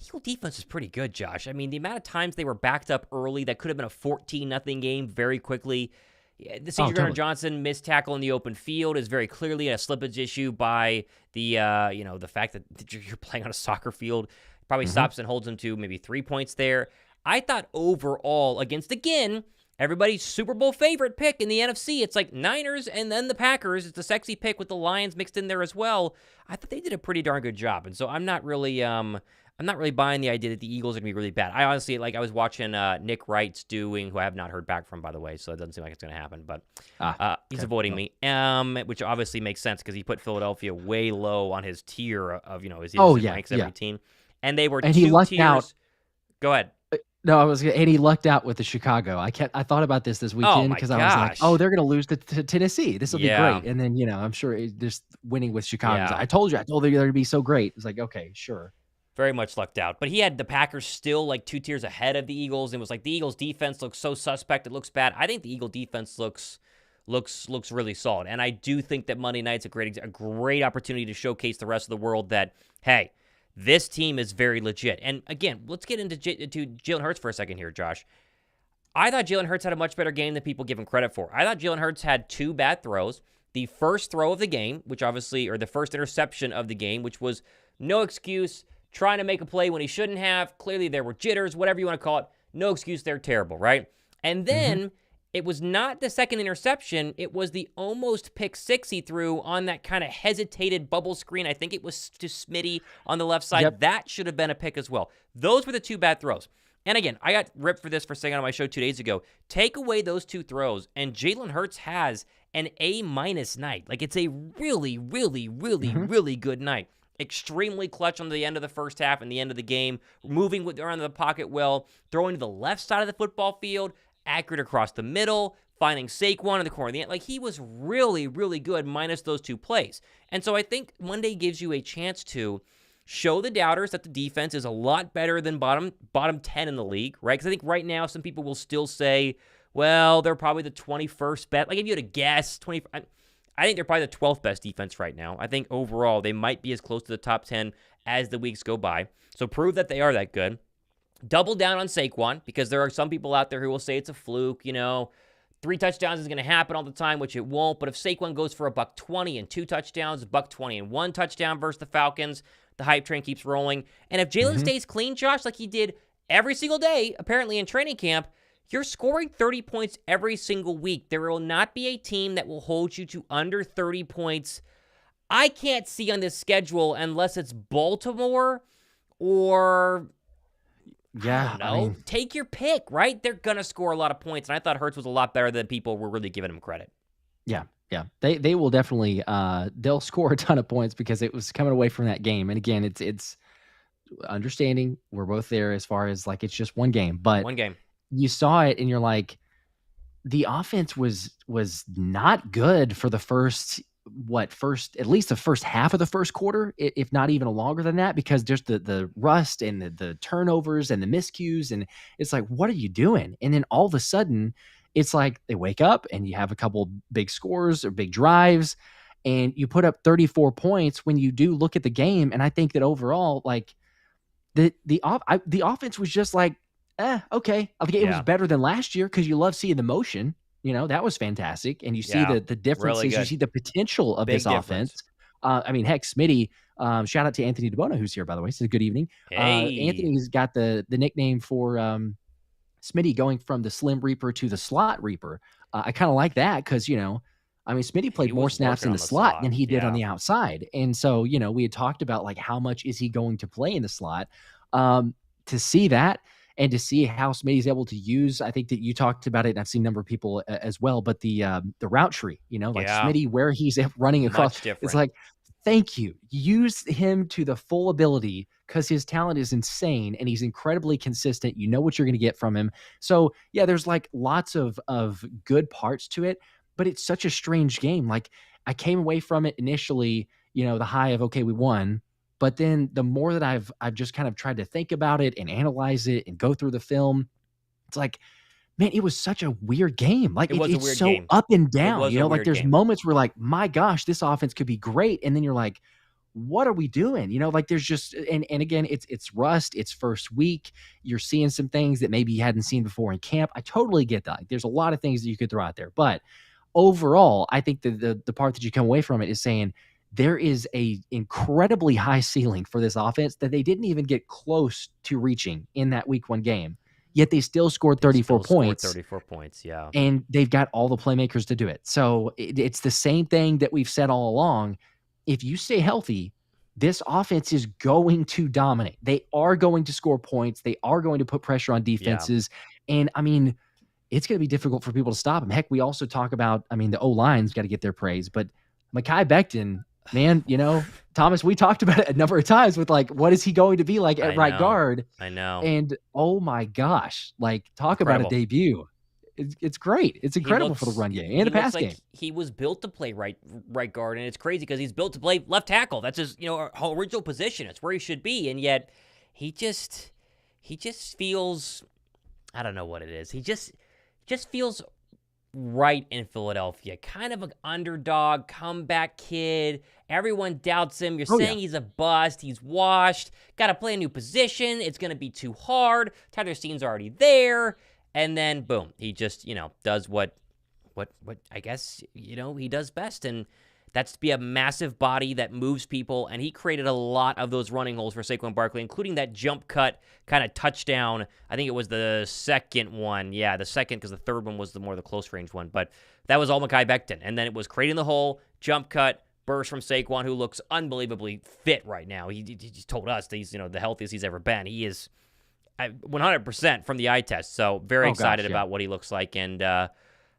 Eagle defense is pretty good, Josh. I mean, the amount of times they were backed up early, that could have been a 14-0 game very quickly. Yeah, the Cedric Gardner-Johnson missed tackle in the open field is very clearly a slippage issue by the the fact that you're playing on a soccer field. Probably stops and holds them to maybe 3 points there. I thought overall against, again, everybody's Super Bowl favorite pick in the NFC. It's like Niners and then the Packers. It's a sexy pick with the Lions mixed in there as well. I thought they did a pretty darn good job. And so I'm not really buying the idea that the Eagles are going to be really bad. I honestly, I was watching Nick Wright's doing, who I have not heard back from, by the way, so it doesn't seem like it's going to happen. But he's avoiding me, which obviously makes sense because he put Philadelphia way low on his tier of, his ranks every team. And they were he lucked tiers. Out. Go ahead. No, and he lucked out with the Chicago. I thought about this weekend because I was like, oh, they're going to lose to Tennessee. This will be great. And then, I'm sure just winning with Chicago. Yeah. I told you they're going to be so great. It's like, okay, sure. Very much lucked out. But he had the Packers still like 2 tiers ahead of the Eagles, and was like the Eagles defense looks so suspect, it looks bad. I think the Eagle defense looks really solid. And I do think that Monday night's a great opportunity to showcase the rest of the world that, hey, this team is very legit. And again, let's get into Jalen Hurts for a second here, Josh. I thought Jalen Hurts had a much better game than people give him credit for. I thought Jalen Hurts had 2 bad throws. The first throw of the game, which obviously, or the first interception of the game, which was no excuse, trying to make a play when he shouldn't have. Clearly there were jitters, whatever you want to call it. No excuse, they're terrible, right? And then it was not the second interception. It was the almost pick 6 he threw on that kind of hesitated bubble screen. I think it was to Smitty on the left side. Yep. That should have been a pick as well. Those were the 2 bad throws. And again, I got ripped for this for saying on my show 2 days ago. Take away those 2 throws, and Jalen Hurts has an A- night. Like, it's a really, really, really, really good night. Extremely clutch on the end of the first half and the end of the game, moving around the pocket well, throwing to the left side of the football field, accurate across the middle, finding Saquon in the corner of the end. Like, he was really, really good minus those 2 plays. And so I think Monday gives you a chance to show the doubters that the defense is a lot better than bottom 10 in the league, right? Because I think right now some people will still say, well, they're probably the 21st best. Like, if you had to guess, I think they're probably the 12th best defense right now. I think overall they might be as close to the top 10 as the weeks go by. So prove that they are that good. Double down on Saquon, because there are some people out there who will say it's a fluke. 3 touchdowns is going to happen all the time, which it won't. But if Saquon goes for $120 and 2 touchdowns, $120 and 1 touchdown versus the Falcons, the hype train keeps rolling. And if Jalen stays clean, Josh, like he did every single day, apparently in training camp, you're scoring 30 points every single week. There will not be a team that will hold you to under 30 points. I can't see on this schedule unless it's Baltimore or, I don't know, take your pick, right? They're going to score a lot of points, and I thought Hertz was a lot better than people were really giving him credit. Yeah. They will definitely, they'll score a ton of points because it was coming away from that game. And again, it's understanding we're both there as far as like it's just one game. But one game. You saw it and you're like, the offense was not good for the at least the first half of the first quarter, if not even longer than that, because just the rust and the turnovers and the miscues, and it's like, what are you doing? And then all of a sudden it's like they wake up and you have a couple big scores or big drives and you put up 34 points when you do look at the game. And I think that overall, like the offense was just like, okay. I think it was better than last year because you love seeing the motion. That was fantastic. And you see the differences. Really, you see the potential of this offense. Heck, Smitty, shout out to Anthony DeBona, who's here, by the way. So good evening. Hey. Anthony's got the nickname for Smitty going from the Slim Reaper to the Slot Reaper. I kind of like that because, Smitty played more snaps in the slot than he did on the outside. And so, we had talked about like how much is he going to play in the slot. To see that, and to see how Smitty's able to use, I think that you talked about it, and I've seen a number of people as well, but the route tree, Smitty, where he's running across, it's like, thank you. Use him to the full ability because his talent is insane and he's incredibly consistent. You know what you're going to get from him. So, yeah, there's like lots of good parts to it, but it's such a strange game. Like, I came away from it initially, the high of, okay, we won. But then the more that I've just kind of tried to think about it and analyze it and go through the film, it's like, man, it was such a weird game. Like it's so up and down. Like there's moments where like, my gosh, this offense could be great. And then you're like, what are we doing? Like there's just, and again, it's rust, it's first week. You're seeing some things that maybe you hadn't seen before in camp. I totally get that. There's a lot of things that you could throw out there, but overall, I think the part that you come away from it is saying there is a incredibly high ceiling for this offense that they didn't even get close to reaching in that week 1 game. Yet they still scored 34 points. 34 points, yeah. And they've got all the playmakers to do it. So it's the same thing that we've said all along. If you stay healthy, this offense is going to dominate. They are going to score points. They are going to put pressure on defenses. Yeah. And I mean, it's going to be difficult for people to stop them. Heck, we also talk about, the O-line's got to get their praise, but Mekhi Becton, man, Thomas, we talked about it a number of times with like, what is he going to be like at right guard? I know. And oh my gosh, like talk about a debut. It's great. It's incredible for the run game and the pass game. He was built to play right guard, and it's crazy because he's built to play left tackle. That's his, original position. It's where he should be, and yet he just feels, I don't know what it is. He just feels right in Philadelphia. Kind of an underdog, comeback kid. Everyone doubts him. You're saying he's a bust. He's washed. Got to play a new position. It's going to be too hard. Tyler Steen's already there. And then, boom, he just, does what I guess, he does best. And that's to be a massive body that moves people. And he created a lot of those running holes for Saquon Barkley, including that jump cut kind of touchdown. I think it was the second one. Yeah, the second, because the third one was the close range one. But that was all Mekhi Becton. And then it was creating the hole, jump cut, burst from Saquon, who looks unbelievably fit right now. He just told us that he's, the healthiest he's ever been. He is 100% from the eye test. So very excited about what he looks like. And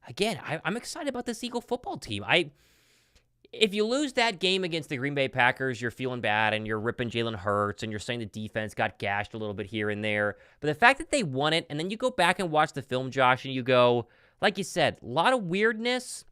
again, I'm excited about this Eagle football team. If you lose that game against the Green Bay Packers, you're feeling bad and you're ripping Jalen Herz and you're saying the defense got gashed a little bit here and there. But the fact that they won it, and then you go back and watch the film, Josh, and you go, like you said, a lot of weirdness,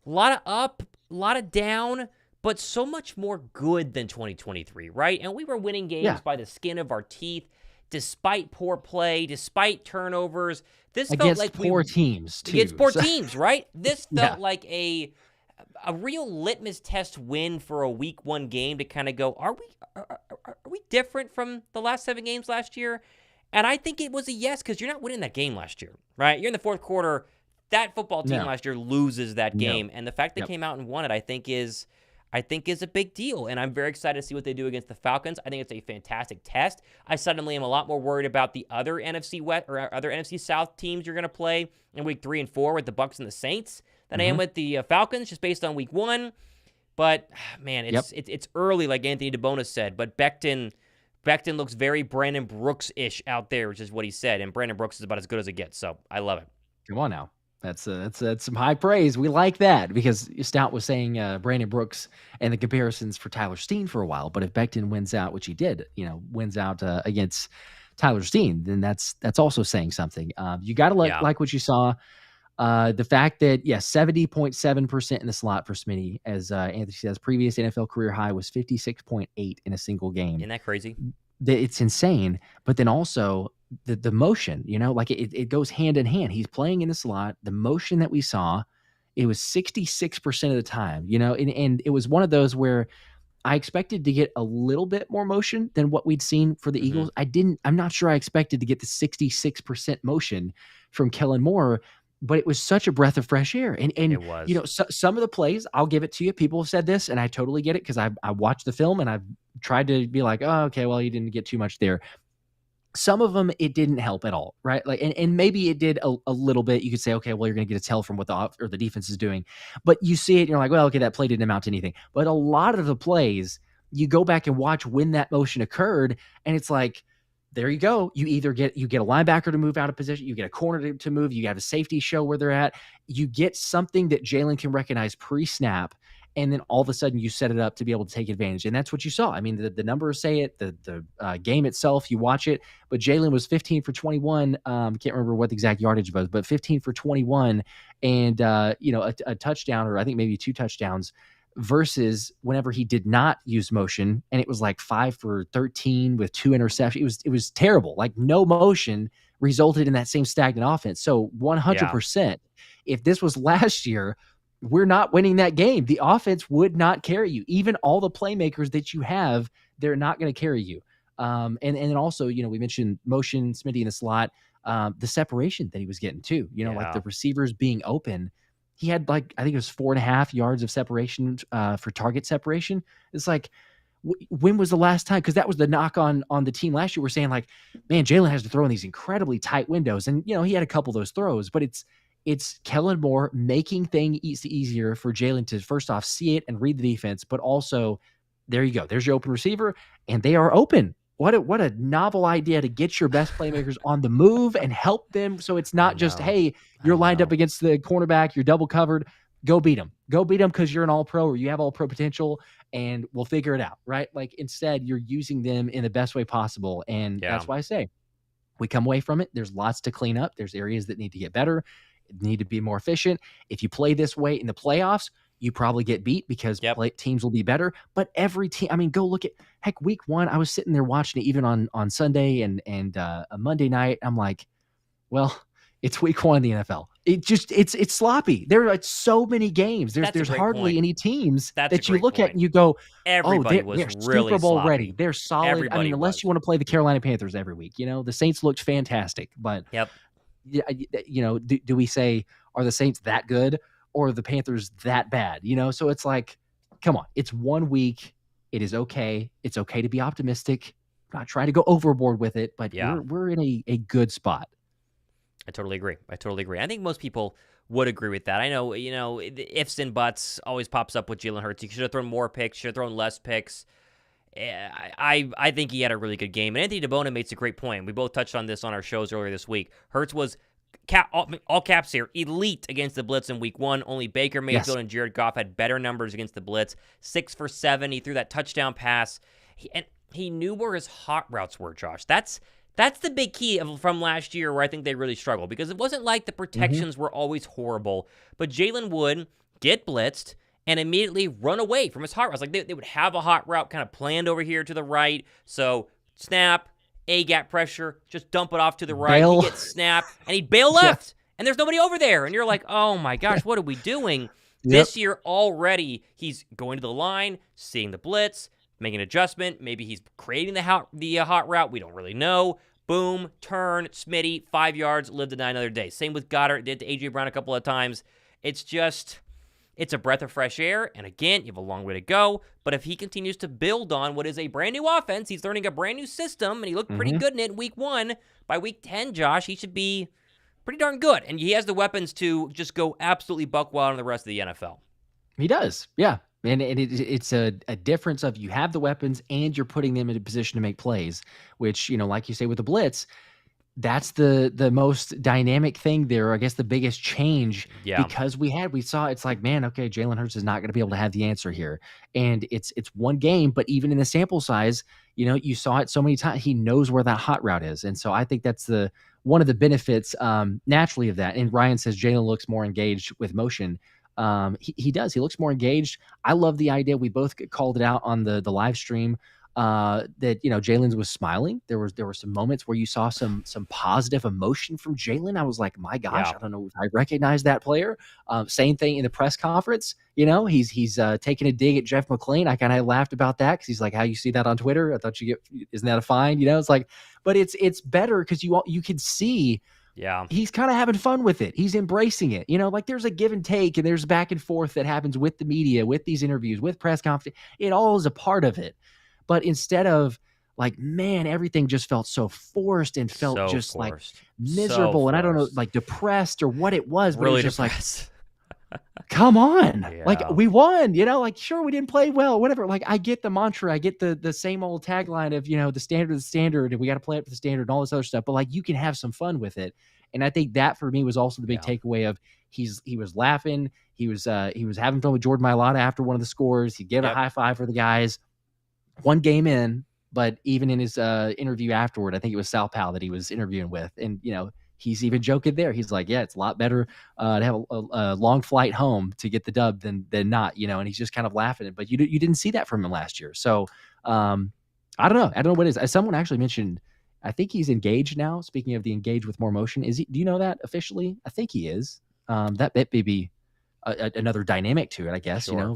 a lot of up, a lot of down, but so much more good than 2023, right? And we were winning games by the skin of our teeth. Despite poor play, despite turnovers, this against felt like poor teams too. Against poor teams, right? This felt like a real litmus test win for a week 1 game to kind of go, are we different from the last 7 games last year? And I think it was a yes, because you're not winning that game last year, right? You're in the fourth quarter. That football team last year loses that game, and the fact they came out and won it, I think is a big deal, and I'm very excited to see what they do against the Falcons. I think it's a fantastic test. I suddenly am a lot more worried about the other NFC West or other NFC South teams you're going to play in week 3 and 4 with the Bucs and the Saints than I am with the Falcons, just based on week 1. But man, it's early, like Anthony DeBonis said. But Becton looks very Brandon Brooks-ish out there, which is what he said, and Brandon Brooks is about as good as it gets. So I love it. Come on now. That's some high praise. We like that, because Stout was saying Brandon Brooks and the comparisons for Tyler Steen for a while. But if Becton wins out, which he did, wins out against Tyler Steen, then that's also saying something. You got to like what you saw. The fact that 70.7% in the slot for Smitty, as Anthony says, previous NFL career high was 56.8 in a single game. Isn't that crazy? It's insane. But then also the motion, it goes hand in hand. He's playing in the slot. The motion that we saw, it was 66% of the time, and it was one of those where I expected to get a little bit more motion than what we'd seen for the Eagles. I'm not sure I expected to get the 66% motion from Kellen Moore, but it was such a breath of fresh air. And it was. Some of the plays, I'll give it to you. People have said this, and I totally get it, because I watched the film and I've tried to be like, oh, okay, well, you didn't get too much there. Some of them, it didn't help at all, right? Like, and maybe it did a little bit. You could say, okay, well, you're going to get a tell from what the defense is doing, but you see it and you're like, well, okay, that play didn't amount to anything. But a lot of the plays, you go back and watch when that motion occurred, and it's like, there you go. You either get a linebacker to move out of position, you get a corner to move, you have a safety show where they're at, you get something that Jalen can recognize pre-snap, and then all of a sudden you set it up to be able to take advantage. And that's what you saw. I mean, the numbers say it, the game itself, you watch it, but Jalen was 15 for 21. Can't remember what the exact yardage was, but 15 for 21 and, a touchdown, or I think maybe 2 touchdowns, versus whenever he did not use motion, and it was like 5 for 13 with 2 interceptions. It was terrible. Like, no motion resulted in that same stagnant offense. So 100%, if this was last year, we're not winning that game. The offense would not carry you. Even all the playmakers that you have, they're not going to carry you. And then also, we mentioned motion, Smitty in the slot, the separation that he was getting too. Like the receivers being open. He had I think it was 4.5 yards of separation for target separation. It's like, when was the last time? Because that was the knock on the team last year. We're saying man, Jalen has to throw in these incredibly tight windows, and he had a couple of those throws, but it's Kellen Moore making things easier for Jalen to first off see it and read the defense, but also there you go. There's your open receiver, and they are open. What a novel idea to get your best playmakers on the move and help them. So it's not just, hey, you're lined up against the cornerback, you're double covered. Go beat them. Go beat them because you're an all-pro or you have all-pro potential, and we'll figure it out, right? Instead, you're using them in the best way possible, and that's why I say we come away from it. There's lots to clean up. There's areas that need to get better, need to be more efficient. If you play this way in the playoffs, you probably get beat because teams will be better. But every team, go look at week 1. I was sitting there watching it even on Sunday and a Monday night. I'm like, well, it's week 1 in the NFL. It's sloppy. There are so many games. There's hardly any teams that you look at and you go, everybody was they're really Super Bowl sloppy. ready. They're solid. Everybody unless you want to play the Carolina Panthers every week. The Saints looked fantastic, but do we say, are the Saints that good or are the Panthers that bad? So it's like, come on, it's 1 week. It is okay. It's okay to be optimistic. I'm not trying to go overboard with it, but we're in a good spot. I totally agree. I think most people would agree with that. I know, the ifs and buts always pops up with Jalen Hurts. He should have thrown more picks, should have thrown less picks. I think he had a really good game. And Anthony DeBona makes a great point. We both touched on this on our shows earlier this week. Hurts was, all caps here, elite against the blitz in week 1. Only Baker Mayfield and Jared Goff had better numbers against the blitz. 6 for 7. He threw that touchdown pass. He knew where his hot routes were, Josh. That's the big key from last year where I think they really struggled, because it wasn't like the protections were always horrible, but Jalen would get blitzed and immediately run away from his hot routes. They would have a hot route kind of planned over here to the right, so snap, A-gap pressure, just dump it off to the right, he gets snapped, and he'd bail left, and there's nobody over there, and you're like, oh my gosh, what are we doing? This year already, he's going to the line, seeing the blitz, making an adjustment, maybe he's creating the hot route, we don't really know. Boom, turn, Smitty, 5 yards, live to die another day. Same with Goddard, did to A.J. Brown a couple of times. It's a breath of fresh air, and again, you have a long way to go, but if he continues to build on what is a brand new offense, he's learning a brand new system, and he looked pretty good in it in week 1. By week 10, Josh, he should be pretty darn good, and he has the weapons to just go absolutely buck wild in the rest of the NFL. He does, yeah. And it's a difference of you have the weapons and you're putting them in a position to make plays, which, like you say with the blitz, that's the most dynamic thing there. I guess the biggest change because we saw it's like, man, okay, Jalen Hurts is not going to be able to have the answer here. And it's 1 game, but even in the sample size, you saw it so many times. He knows where that hot route is. And so I think that's one of the benefits naturally of that. And Ryan says Jalen looks more engaged with motion. He does. He looks more engaged. I love the idea. We both called it out on the live stream that Jalen was smiling. There were some moments where you saw some positive emotion from Jalen. I was like, my gosh, I don't know if I recognize that player. Same thing in the press conference. He's taking a dig at Jeff McClain. I kind of laughed about that because he's like, how you see that on Twitter? I thought isn't that a fine? It's like, but it's better because you can see. Yeah, he's kind of having fun with it. He's embracing it. There's a give and take, and there's back and forth that happens with the media, with these interviews, with press conference. It all is a part of it. But instead of man, everything just felt so forced and felt so just forced. Miserable, and I don't know, depressed or what it was. But really it was depressed. just come on, we won. Sure, we didn't play well, whatever. I get the mantra, I get the same old tagline of the standard is the standard, and we got to play up to the standard and all this other stuff. But you can have some fun with it. And I think that for me was also the big takeaway of he was laughing. He was having fun with Jordan Mailata after one of the scores. He gave a high five for the guys. 1 game in, but even in his interview afterward, I think it was Sal Powell that he was interviewing with. And, he's even joking there. He's like, yeah, it's a lot better to have a long flight home to get the dub than not, and he's just kind of laughing. But you didn't see that from him last year. So I don't know. I don't know what it is. Someone actually mentioned, I think he's engaged now. Speaking of the engaged with more motion, is he? Do you know that officially? I think he is. That may be another dynamic to it, I guess. Sure.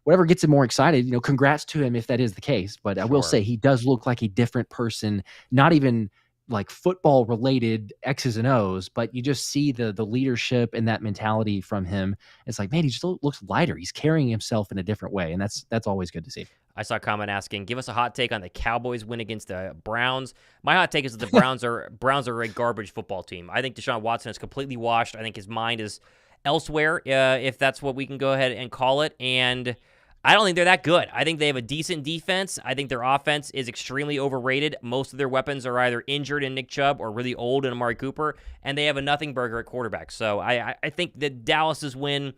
Whatever gets him more excited, congrats to him if that is the case. But I will Sure. say he does look like a different person, not even like football related X's and O's, but you just see the leadership and that mentality from him. It's like, man, he just looks lighter. He's carrying himself in a different way, and that's always good to see. I saw a comment asking, give us a hot take on the Cowboys win against the Browns. My hot take is that the Browns are a garbage football team. I think Deshaun Watson is completely washed. I think his mind is elsewhere, if that's what we can go ahead and call it. And I don't think they're that good. I think they have a decent defense. I think their offense is extremely overrated. Most of their weapons are either injured in Nick Chubb or really old in Amari Cooper, and they have a nothing burger at quarterback. So I think that Dallas's win,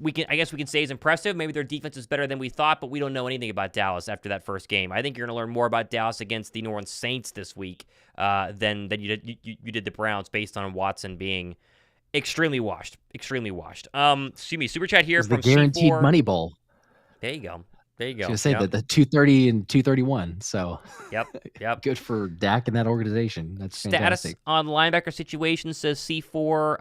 I guess we can say is impressive. Maybe their defense is better than we thought, but we don't know anything about Dallas after that first game. I think you're going to learn more about Dallas against the New Orleans Saints this week than you did the Browns, based on Watson being extremely washed. Extremely washed. Excuse me. Super chat here from the guaranteed C4. money bowl. There you go. There you go. I was going to say the 230 and 231. So Yep. Good for Dak and that organization. That's Status fantastic. on linebacker situation says C4IMMEQ.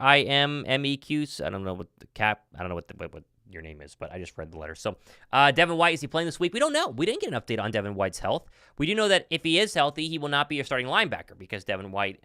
I don't know what the cap. I don't know what your name is, but I just read the letter. So, Devin White, is he playing this week? We don't know. We didn't get an update on Devin White's health. We do know that if he is healthy, he will not be a starting linebacker because Devin White,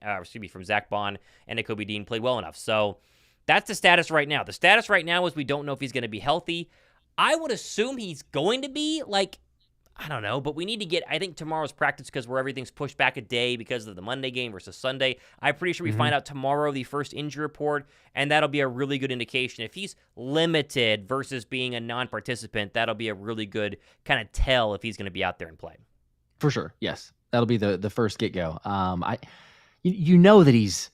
from Zack Baun and Nakobe Dean played well enough. So that's the status right now. The status right now is we don't know if he's going to be healthy. I would assume he's going to be, I don't know, but we need to get, I think, tomorrow's practice, because where everything's pushed back a day because of the Monday game versus Sunday. I'm pretty sure we find out tomorrow the first injury report, and that'll be a really good indication. If he's limited versus being a non-participant, that'll be a really good kind of tell if he's going to be out there and play. For sure, yes. That'll be the first get-go. You know that he's,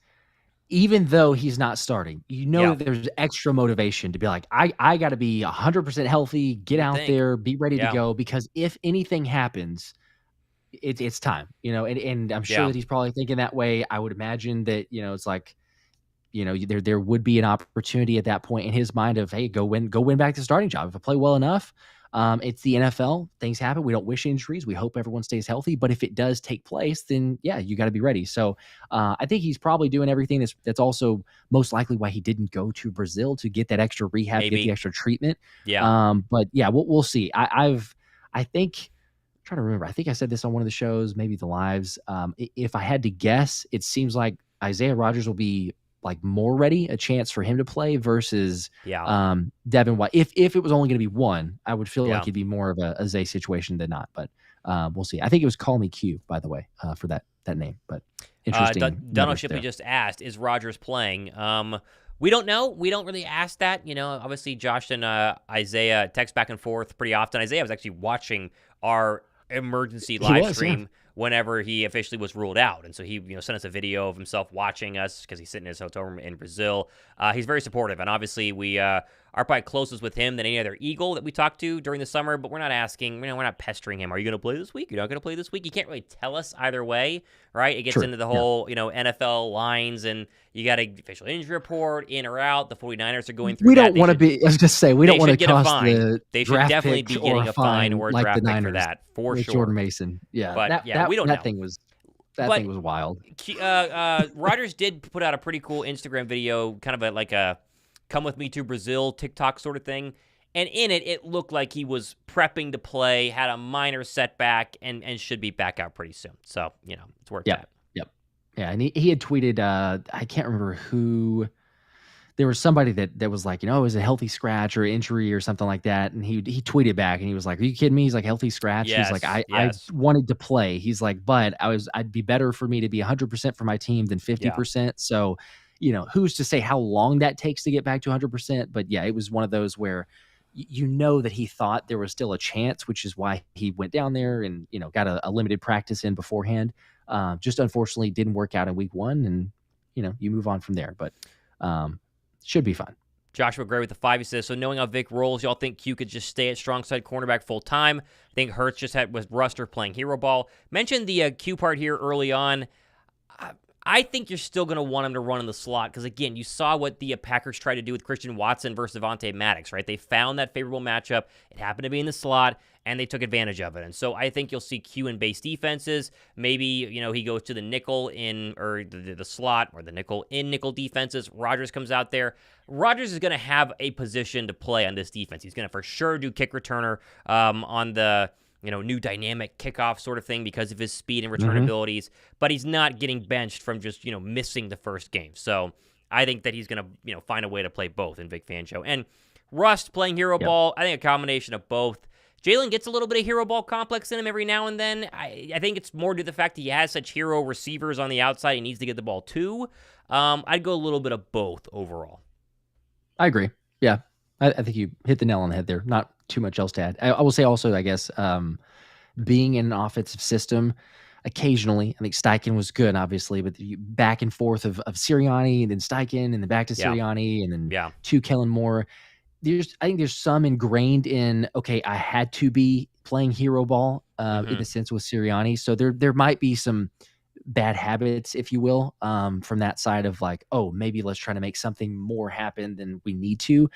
even though he's not starting, that there's extra motivation to be like, I got to be 100% healthy, get out there, be ready to go, because if anything happens, it's time, and I'm sure that he's probably thinking that way. I would imagine that, it's like, there would be an opportunity at that point in his mind of, hey, go win back the starting job. If I play well enough, it's the NFL. Things happen. We don't wish injuries. We hope everyone stays healthy. But if it does take place, then you got to be ready. So I think he's probably doing everything. That's also most likely why he didn't go to Brazil, to get that extra rehab, get the extra treatment. But we'll see. I think, I'm trying to remember. I think I said this on one of the shows, maybe the lives. If I had to guess, it seems like Isaiah Rodgers will be more ready, a chance for him to play versus Devin White. If it was only going to be one, I would feel like it'd be more of a Zay situation than not. But we'll see. I think it was Call Me Q, by the way, for that name. But interesting. Donald Shipley just asked, is Rodgers playing? We don't know. We don't really ask that. Obviously Josh and Isaiah text back and forth pretty often. Isaiah was actually watching our emergency live stream whenever he officially was ruled out. And so he, sent us a video of himself watching us because he's sitting in his hotel room in Brazil. He's very supportive. And obviously we are probably closest with him than any other Eagle that we talked to during the summer, but we're not asking, we're not pestering him. Are you going to play this week? You're not going to play this week? You can't really tell us either way, right? It gets into the whole, NFL lines, and you got a official injury report, in or out. The 49ers are going through we don't want to be, I was just say, we don't want to cost they should definitely be getting a fine or a draft pick for that, for sure. Jordan Mason. Yeah. But we don't know. That thing was wild. Rodgers did put out a pretty cool Instagram video, kind of like a come with me to Brazil TikTok sort of thing. And in it, it looked like he was prepping to play, had a minor setback, and should be back out pretty soon. So, it's worked out. Yeah, and he had tweeted, I can't remember who, there was somebody that was like, it was a healthy scratch or injury or something like that. And he tweeted back and he was like, are you kidding me? He's like, healthy scratch. Yes, he's like, I wanted to play. He's like, but I'd be better for me to be 100% for my team than 50%. Yeah. So, who's to say how long that takes to get back to 100%? But yeah, it was one of those where that he thought there was still a chance, which is why he went down there and, got a limited practice in beforehand. Just unfortunately didn't work out in week one, and, you move on from there. But should be fun. Joshua Gray with the 5, he says, so knowing how Vic rolls, y'all think Q could just stay at strong side cornerback full time? I think Herz just had with Ruster playing hero ball. Mentioned the Q part here early on. I think you're still going to want him to run in the slot because, again, you saw what the Packers tried to do with Christian Watson versus Devontae Maddox, right? They found that favorable matchup. It happened to be in the slot, and they took advantage of it. And so I think you'll see Q in base defenses. Maybe, he goes to the nickel or the slot, or the nickel in nickel defenses. Rodgers comes out there. Rodgers is going to have a position to play on this defense. He's going to for sure do kick returner on the new dynamic kickoff sort of thing because of his speed and return abilities, but he's not getting benched from just, missing the first game. So I think that he's going to, find a way to play both in Vic Fangio. And Rust playing hero ball, I think a combination of both. Jalen gets a little bit of hero ball complex in him every now and then. I think it's more due to the fact that he has such hero receivers on the outside he needs to get the ball to. I'd go a little bit of both overall. I agree. Yeah. I think you hit the nail on the head there. Not too much else to add. I will say also, I guess, being in an offensive system, occasionally, I think Steichen was good, obviously, but the back and forth of Sirianni, and then Steichen, and then back to Sirianni, and then to Kellen more. I think there's some ingrained in, okay, I had to be playing hero ball in a sense with Sirianni. So there might be some bad habits, if you will, from that side of like, oh, maybe let's try to make something more happen than we need to,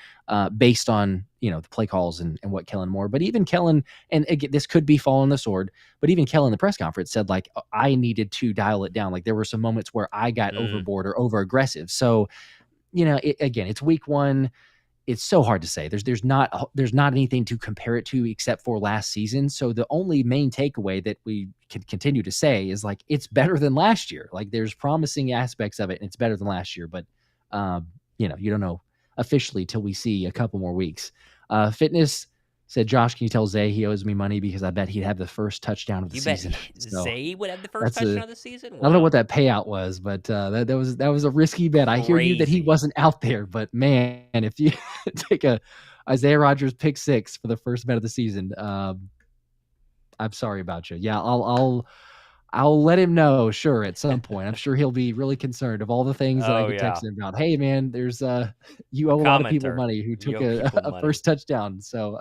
based on, the play calls and what Kellen Moore. But even Kellen, and again, this could be falling the sword, but even Kellen in the press conference said like, I needed to dial it down. Like there were some moments where I got overboard or over aggressive. So, again, it's week one. It's so hard to say. There's not anything to compare it to except for last season. So the only main takeaway that we can continue to say is like, it's better than last year. Like there's promising aspects of it and it's better than last year, but you don't know officially till we see a couple more weeks. Fitness said, Josh, can you tell Zay he owes me money because I bet he'd have the first touchdown of the season. So Zay would have the first touchdown of the season? Wow. I don't know what that payout was, but that was a risky bet. I hear you that he wasn't out there, but man, if you take a Isaiah Rodgers pick 6 for the first bet of the season, I'm sorry about you. Yeah, I'll let him know, sure, at some point. I'm sure he'll be really concerned of all the things that I could text him about. Hey, man, there's you owe a lot of people money who took a first touchdown. So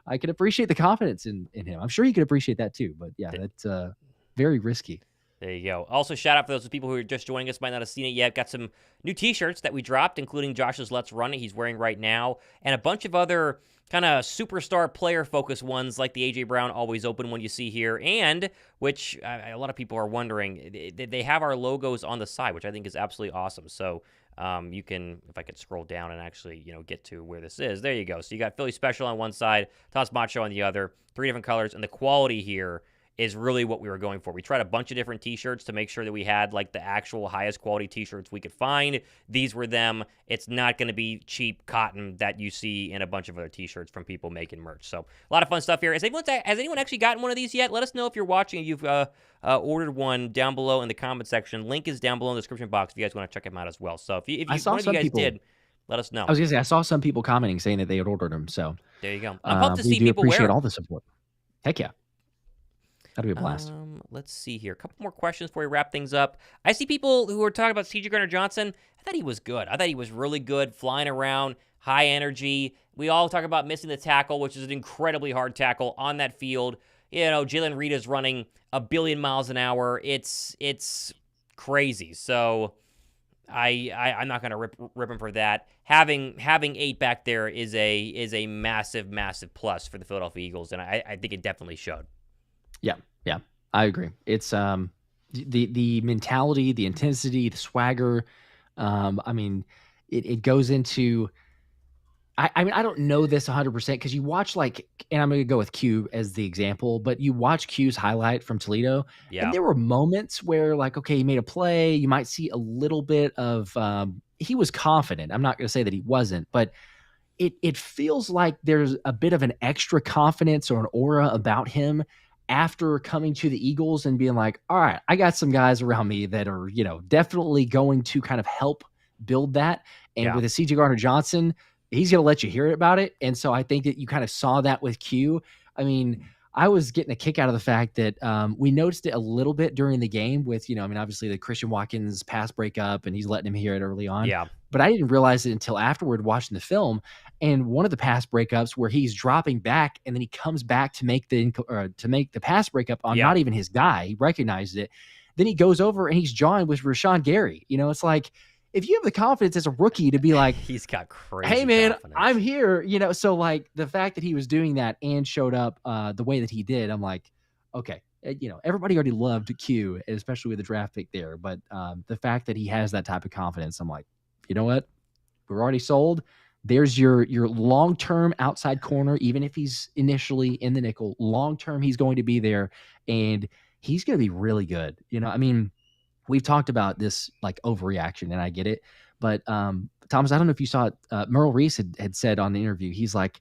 I can appreciate the confidence in him. I'm sure you could appreciate that too. But yeah, that's very risky. There you go. Also, shout out for those people who are just joining us, might not have seen it yet. Got some new T-shirts that we dropped, including Josh's Let's Run It he's wearing right now, and a bunch of other kind of superstar player-focused ones like the A.J. Brown Always Open one you see here, and which a lot of people are wondering, they have our logos on the side, which I think is absolutely awesome. So you can, if I could scroll down and actually get to where this is, there you go. So you got Philly Special on one side, Toss Macho on the other, 3 different colors, and the quality here is really what we were going for. We tried a bunch of different T-shirts to make sure that we had like the actual highest quality T-shirts we could find. These were them. It's not going to be cheap cotton that you see in a bunch of other T-shirts from people making merch. So a lot of fun stuff here. Has anyone actually gotten one of these yet? Let us know if you're watching and you've ordered one down below in the comment section. Link is down below in the description box if you guys want to check them out as well. So if you one of you guys did, let us know. I was going to say, I saw some people commenting saying that they had ordered them. So there you go. I'm pumped to see people appreciate all the support. Heck yeah. That'll be a blast. Let's see here. A couple more questions before we wrap things up. I see people who are talking about C.J. Gardner-Johnson. I thought he was good. I thought he was really good, flying around, high energy. We all talk about missing the tackle, which is an incredibly hard tackle on that field. Jalen Reed is running 1 billion miles an hour. It's crazy. So I'm not going to rip him for that. Having 8 back there is a massive, massive plus for the Philadelphia Eagles, and I think it definitely showed. Yeah, I agree. It's the mentality, the intensity, the swagger. It goes into. I don't know this 100% because you watch and I'm going to go with Q as the example, but you watch Q's highlight from Toledo, and there were moments where okay, he made a play. You might see a little bit of he was confident. I'm not going to say that he wasn't, but it feels like there's a bit of an extra confidence or an aura about him after coming to the Eagles and being like, all right, I got some guys around me that are, definitely going to kind of help build that. And with a C.J. Gardner-Johnson, he's going to let you hear about it. And so I think that you kind of saw that with Q. I mean, I was getting a kick out of the fact that we noticed it a little bit during the game with, obviously the Christian Watkins pass breakup and he's letting him hear it early on. Yeah. But I didn't realize it until afterward watching the film. And one of the pass breakups where he's dropping back and then he comes back to make the pass breakup on not even his guy. He recognizes it. Then he goes over and he's jawing with Rashawn Gary. It's like if you have the confidence as a rookie to be like, he's got crazy hey man, confidence. I'm here, so like the fact that he was doing that and showed up the way that he did, I'm like, okay, everybody already loved Q, especially with the draft pick there, but the fact that he has that type of confidence, I'm like, you know what, we're already sold. There's your long-term outside corner, even if he's initially in the nickel. Long-term, he's going to be there, and he's going to be really good. I mean, we've talked about this like overreaction, and I get it. But Thomas, I don't know if you saw it. Merle Reese had said on the interview, he's like,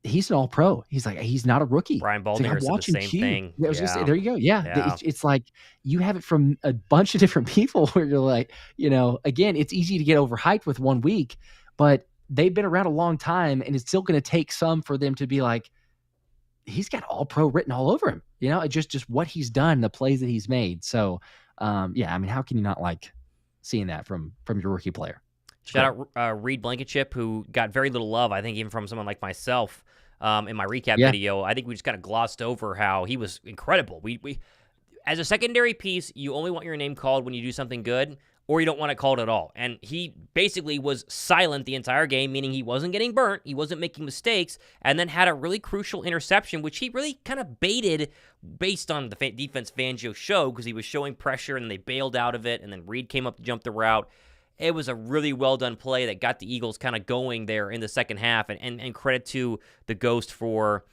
he's an all-pro. He's like, he's not a rookie. Brian It's like, Baldinger I'm said the watching same Q. thing. I was gonna say, there you go. Yeah, Yeah. It's like you have it from a bunch of different people where you're like, again, it's easy to get overhyped with 1 week, but they've been around a long time, and it's still going to take some for them to be like, he's got all-pro written all over him. Just what he's done, the plays that he's made. So, yeah, I mean, how can you not like seeing that from your rookie player? Shout out Reed Blankenship, who got very little love, I think, even from someone like myself in my recap video. I think we just kind of glossed over how he was incredible. We as a secondary piece, you only want your name called when you do something good, or you don't want it called at all. And he basically was silent the entire game, meaning he wasn't getting burnt, he wasn't making mistakes, and then had a really crucial interception, which he really kind of baited based on the defense Fangio showed, because he was showing pressure, and they bailed out of it, and then Reed came up to jump the route. It was a really well-done play that got the Eagles kind of going there in the second half, and credit to the Ghost for...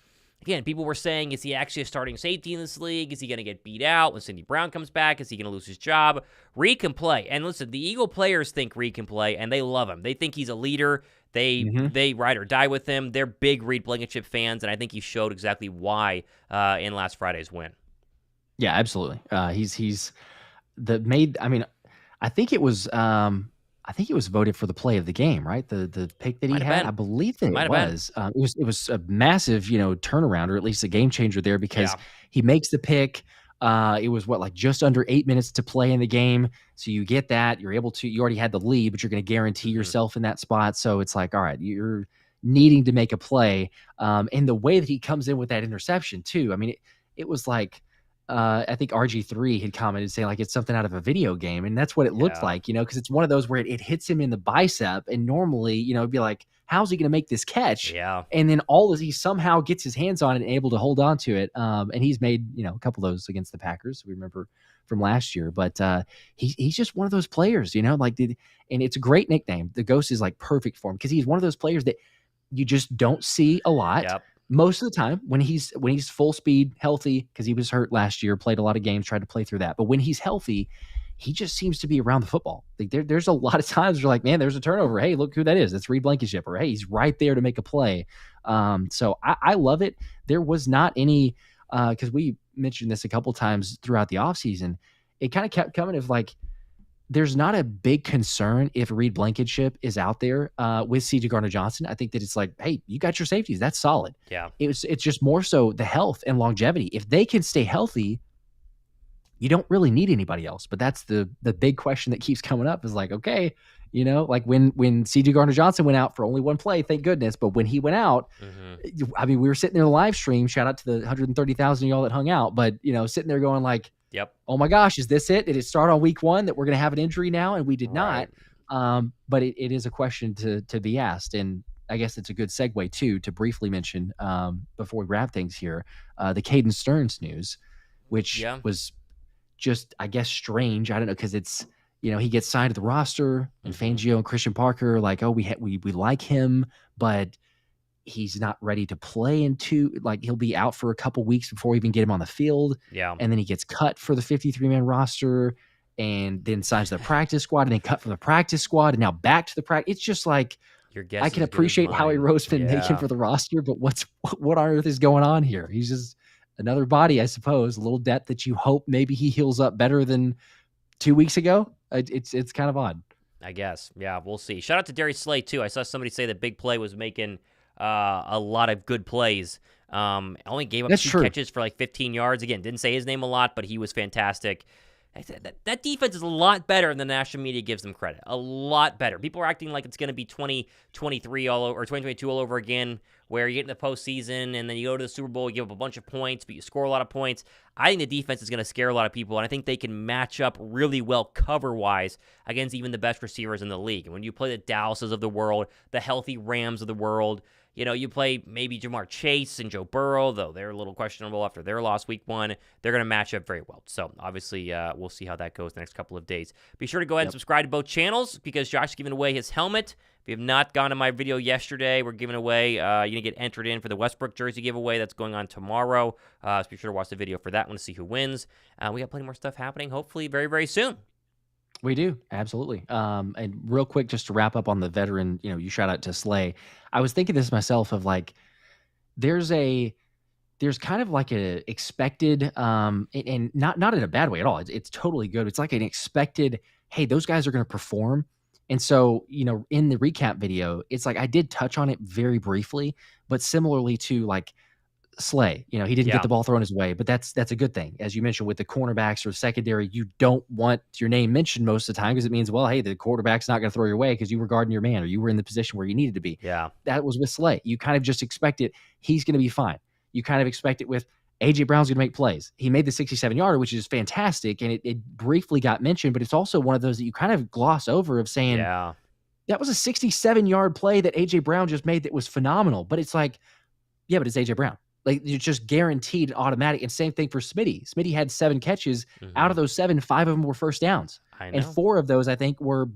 Again, people were saying, is he actually a starting safety in this league? Is he going to get beat out when Cindy Brown comes back? Is he going to lose his job? Reed can play. And listen, the Eagle players think Reed can play, and they love him. They think he's a leader. They ride or die with him. They're big Reed Blankenship fans, and I think he showed exactly why in last Friday's win. Yeah, absolutely. He's I mean, I think it was voted for the play of the game, right? The pick that he had, I believe that it was. It was a massive, turnaround, or at least a game changer there, because he makes the pick. It was just under 8 minutes to play in the game. So you get that, you already had the lead, but you're going to guarantee yourself in that spot. So it's like, all right, you're needing to make a play. And the way that he comes in with that interception too. I mean, it was like, I think RG3 had commented saying like it's something out of a video game, and that's what it looked like, because it's one of those where it hits him in the bicep, and normally, it'd be like, how's he going to make this catch? Yeah. And then he somehow gets his hands on it and able to hold on to it. And he's made, a couple of those against the Packers, we remember from last year, but he's just one of those players, and it's a great nickname. The Ghost is like perfect for him, because he's one of those players that you just don't see a lot. Yep. Most of the time when he's full speed, healthy, because he was hurt last year, played a lot of games, tried to play through that. But when he's healthy, he just seems to be around the football. Like there's a lot of times you're like, man, there's a turnover. Hey, look who that is. It's Reed Blankenship. Or hey, he's right there to make a play. So I love it. There was not any, because we mentioned this a couple times throughout the offseason. It kind of kept coming of like, there's not a big concern if Reed Blankenship is out there with C.J. Gardner-Johnson. I think that it's like, hey, you got your safeties. That's solid. Yeah. It's just more so the health and longevity. If they can stay healthy, you don't really need anybody else. But that's the big question that keeps coming up is like, okay, like when C.J. Gardner-Johnson went out for only one play, thank goodness. But when he went out, I mean, we were sitting there live stream. Shout out to the 130,000 of y'all that hung out. But, sitting there going like, yep. Oh my gosh, is this it? Did it start on week 1 that we're going to have an injury now? And we did not. But it is a question to be asked. And I guess it's a good segue too, to briefly mention before we wrap things here, the Caden Sterns news, which was just, I guess, strange. I don't know. Cause it's, he gets signed to the roster and Fangio and Christian Parker are like, oh, we like him, but he's not ready to play he'll be out for a couple weeks before we even get him on the field. Yeah. And then he gets cut for the 53-man roster and then signs the practice squad and then cut from the practice squad and now back to the practice. It's just like, your guess I can appreciate Howie Roseman making for the roster, but what on earth is going on here? He's just another body, I suppose, a little depth that you hope maybe he heals up better than 2 weeks ago. It's kind of odd. I guess. Yeah, we'll see. Shout out to Darius Slay too. I saw somebody say that Big Play was making a lot of good plays. Only gave up 2 catches for like 15 yards. Again, didn't say his name a lot, but he was fantastic. I said that defense is a lot better than the national media gives them credit. A lot better. People are acting like it's going to be 2023 all over, or 2022 all over again, where you get in the postseason and then you go to the Super Bowl, you give up a bunch of points, but you score a lot of points. I think the defense is going to scare a lot of people, and I think they can match up really well cover-wise against even the best receivers in the league. And when you play the Dallases of the world, the healthy Rams of the world, you play maybe Jamar Chase and Joe Burrow, though they're a little questionable after their loss week 1. They're going to match up very well. So, obviously, we'll see how that goes the next couple of days. Be sure to go ahead and subscribe to both channels because Josh is giving away his helmet. If you have not gone to my video yesterday, we're giving away, you're going to get entered in for the Westbrook jersey giveaway that's going on tomorrow. So be sure to watch the video for that one to see who wins. We got plenty more stuff happening, hopefully very, very soon. We do, absolutely. And real quick, just to wrap up on the veteran, you shout out to Slay. I was thinking this myself of like, there's kind of like a expected, and not in a bad way at all. It's totally good. It's like an expected, hey, those guys are going to perform. And so, in the recap video, it's like I did touch on it very briefly, but similarly to like Slay, he didn't get the ball thrown his way, but that's a good thing. As you mentioned with the cornerbacks or secondary, you don't want your name mentioned most of the time because it means, well, hey, the quarterback's not going to throw your way because you were guarding your man or you were in the position where you needed to be. Yeah. That was with Slay. You kind of just expect it. He's going to be fine. You kind of expect it with A.J. Brown's going to make plays. He made the 67-yarder, which is fantastic, and it briefly got mentioned, but it's also one of those that you kind of gloss over of saying, that was a 67-yard play that A.J. Brown just made that was phenomenal. But it's like, yeah, but it's A.J. Brown. Like, you're just guaranteed automatic. And same thing for Smitty. Smitty had 7 catches. Out of those 7, 5 of them were first downs. And 4 of those, I think, were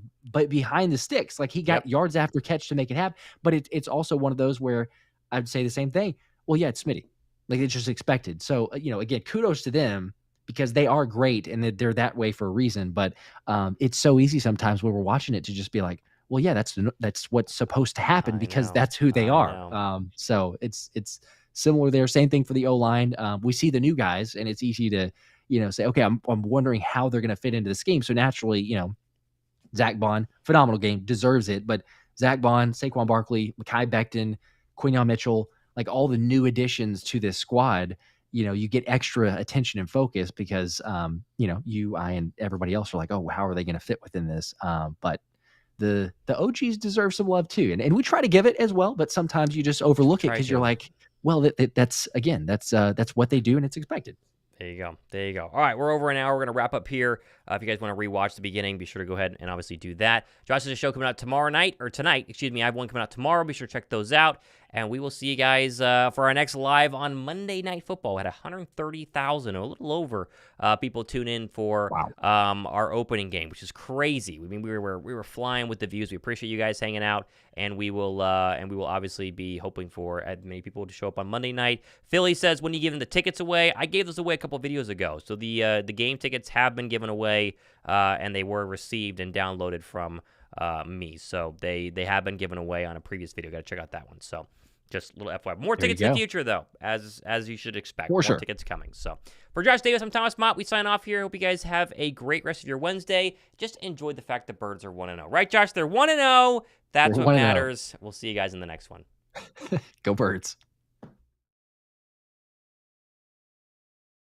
behind the sticks. Like, he got yards after catch to make it happen. But it's also one of those where I'd say the same thing. Well, yeah, it's Smitty. Like, it's just expected. So, again, kudos to them because they are great and they're that way for a reason. But it's so easy sometimes when we're watching it to just be like, well, yeah, that's what's supposed to happen because that's who they are. So it's similar there. Same thing for the O-line. We see the new guys, and it's easy to, say, okay, I'm wondering how they're going to fit into the scheme. So naturally, Zack Baun, phenomenal game, deserves it. But Zack Baun, Saquon Barkley, Mekhi Becton, Quinyon Mitchell, like all the new additions to this squad, you get extra attention and focus because, you, I, and everybody else are like, oh, how are they going to fit within this? But the OGs deserve some love too. And we try to give it as well, but sometimes you just overlook it because you're like, well, that's what they do and it's expected. There you go. All right, we're over an hour. We're going to wrap up here. If you guys want to rewatch the beginning, be sure to go ahead and obviously do that. Josh has a show coming out tonight. I have one coming out tomorrow. Be sure to check those out. And we will see you guys for our next live on Monday Night Football. We had 130,000, a little over, people tune in for our opening game, which is crazy. I mean, we were flying with the views. We appreciate you guys hanging out, and we will obviously be hoping for as many people to show up on Monday night. Philly says, when you give them the tickets away, I gave those away a couple of videos ago. So the game tickets have been given away, and they were received and downloaded from me. So they have been given away on a previous video. Got to check out that one. So just a little FYI. More tickets in the future, though, as you should expect. More tickets coming. So for Josh Davis, I'm Thomas Mott. We sign off here. Hope you guys have a great rest of your Wednesday. Just enjoy the fact the Birds are 1-0. Right, Josh? They're 1-0. That's what matters. We'll see you guys in the next one. Go Birds.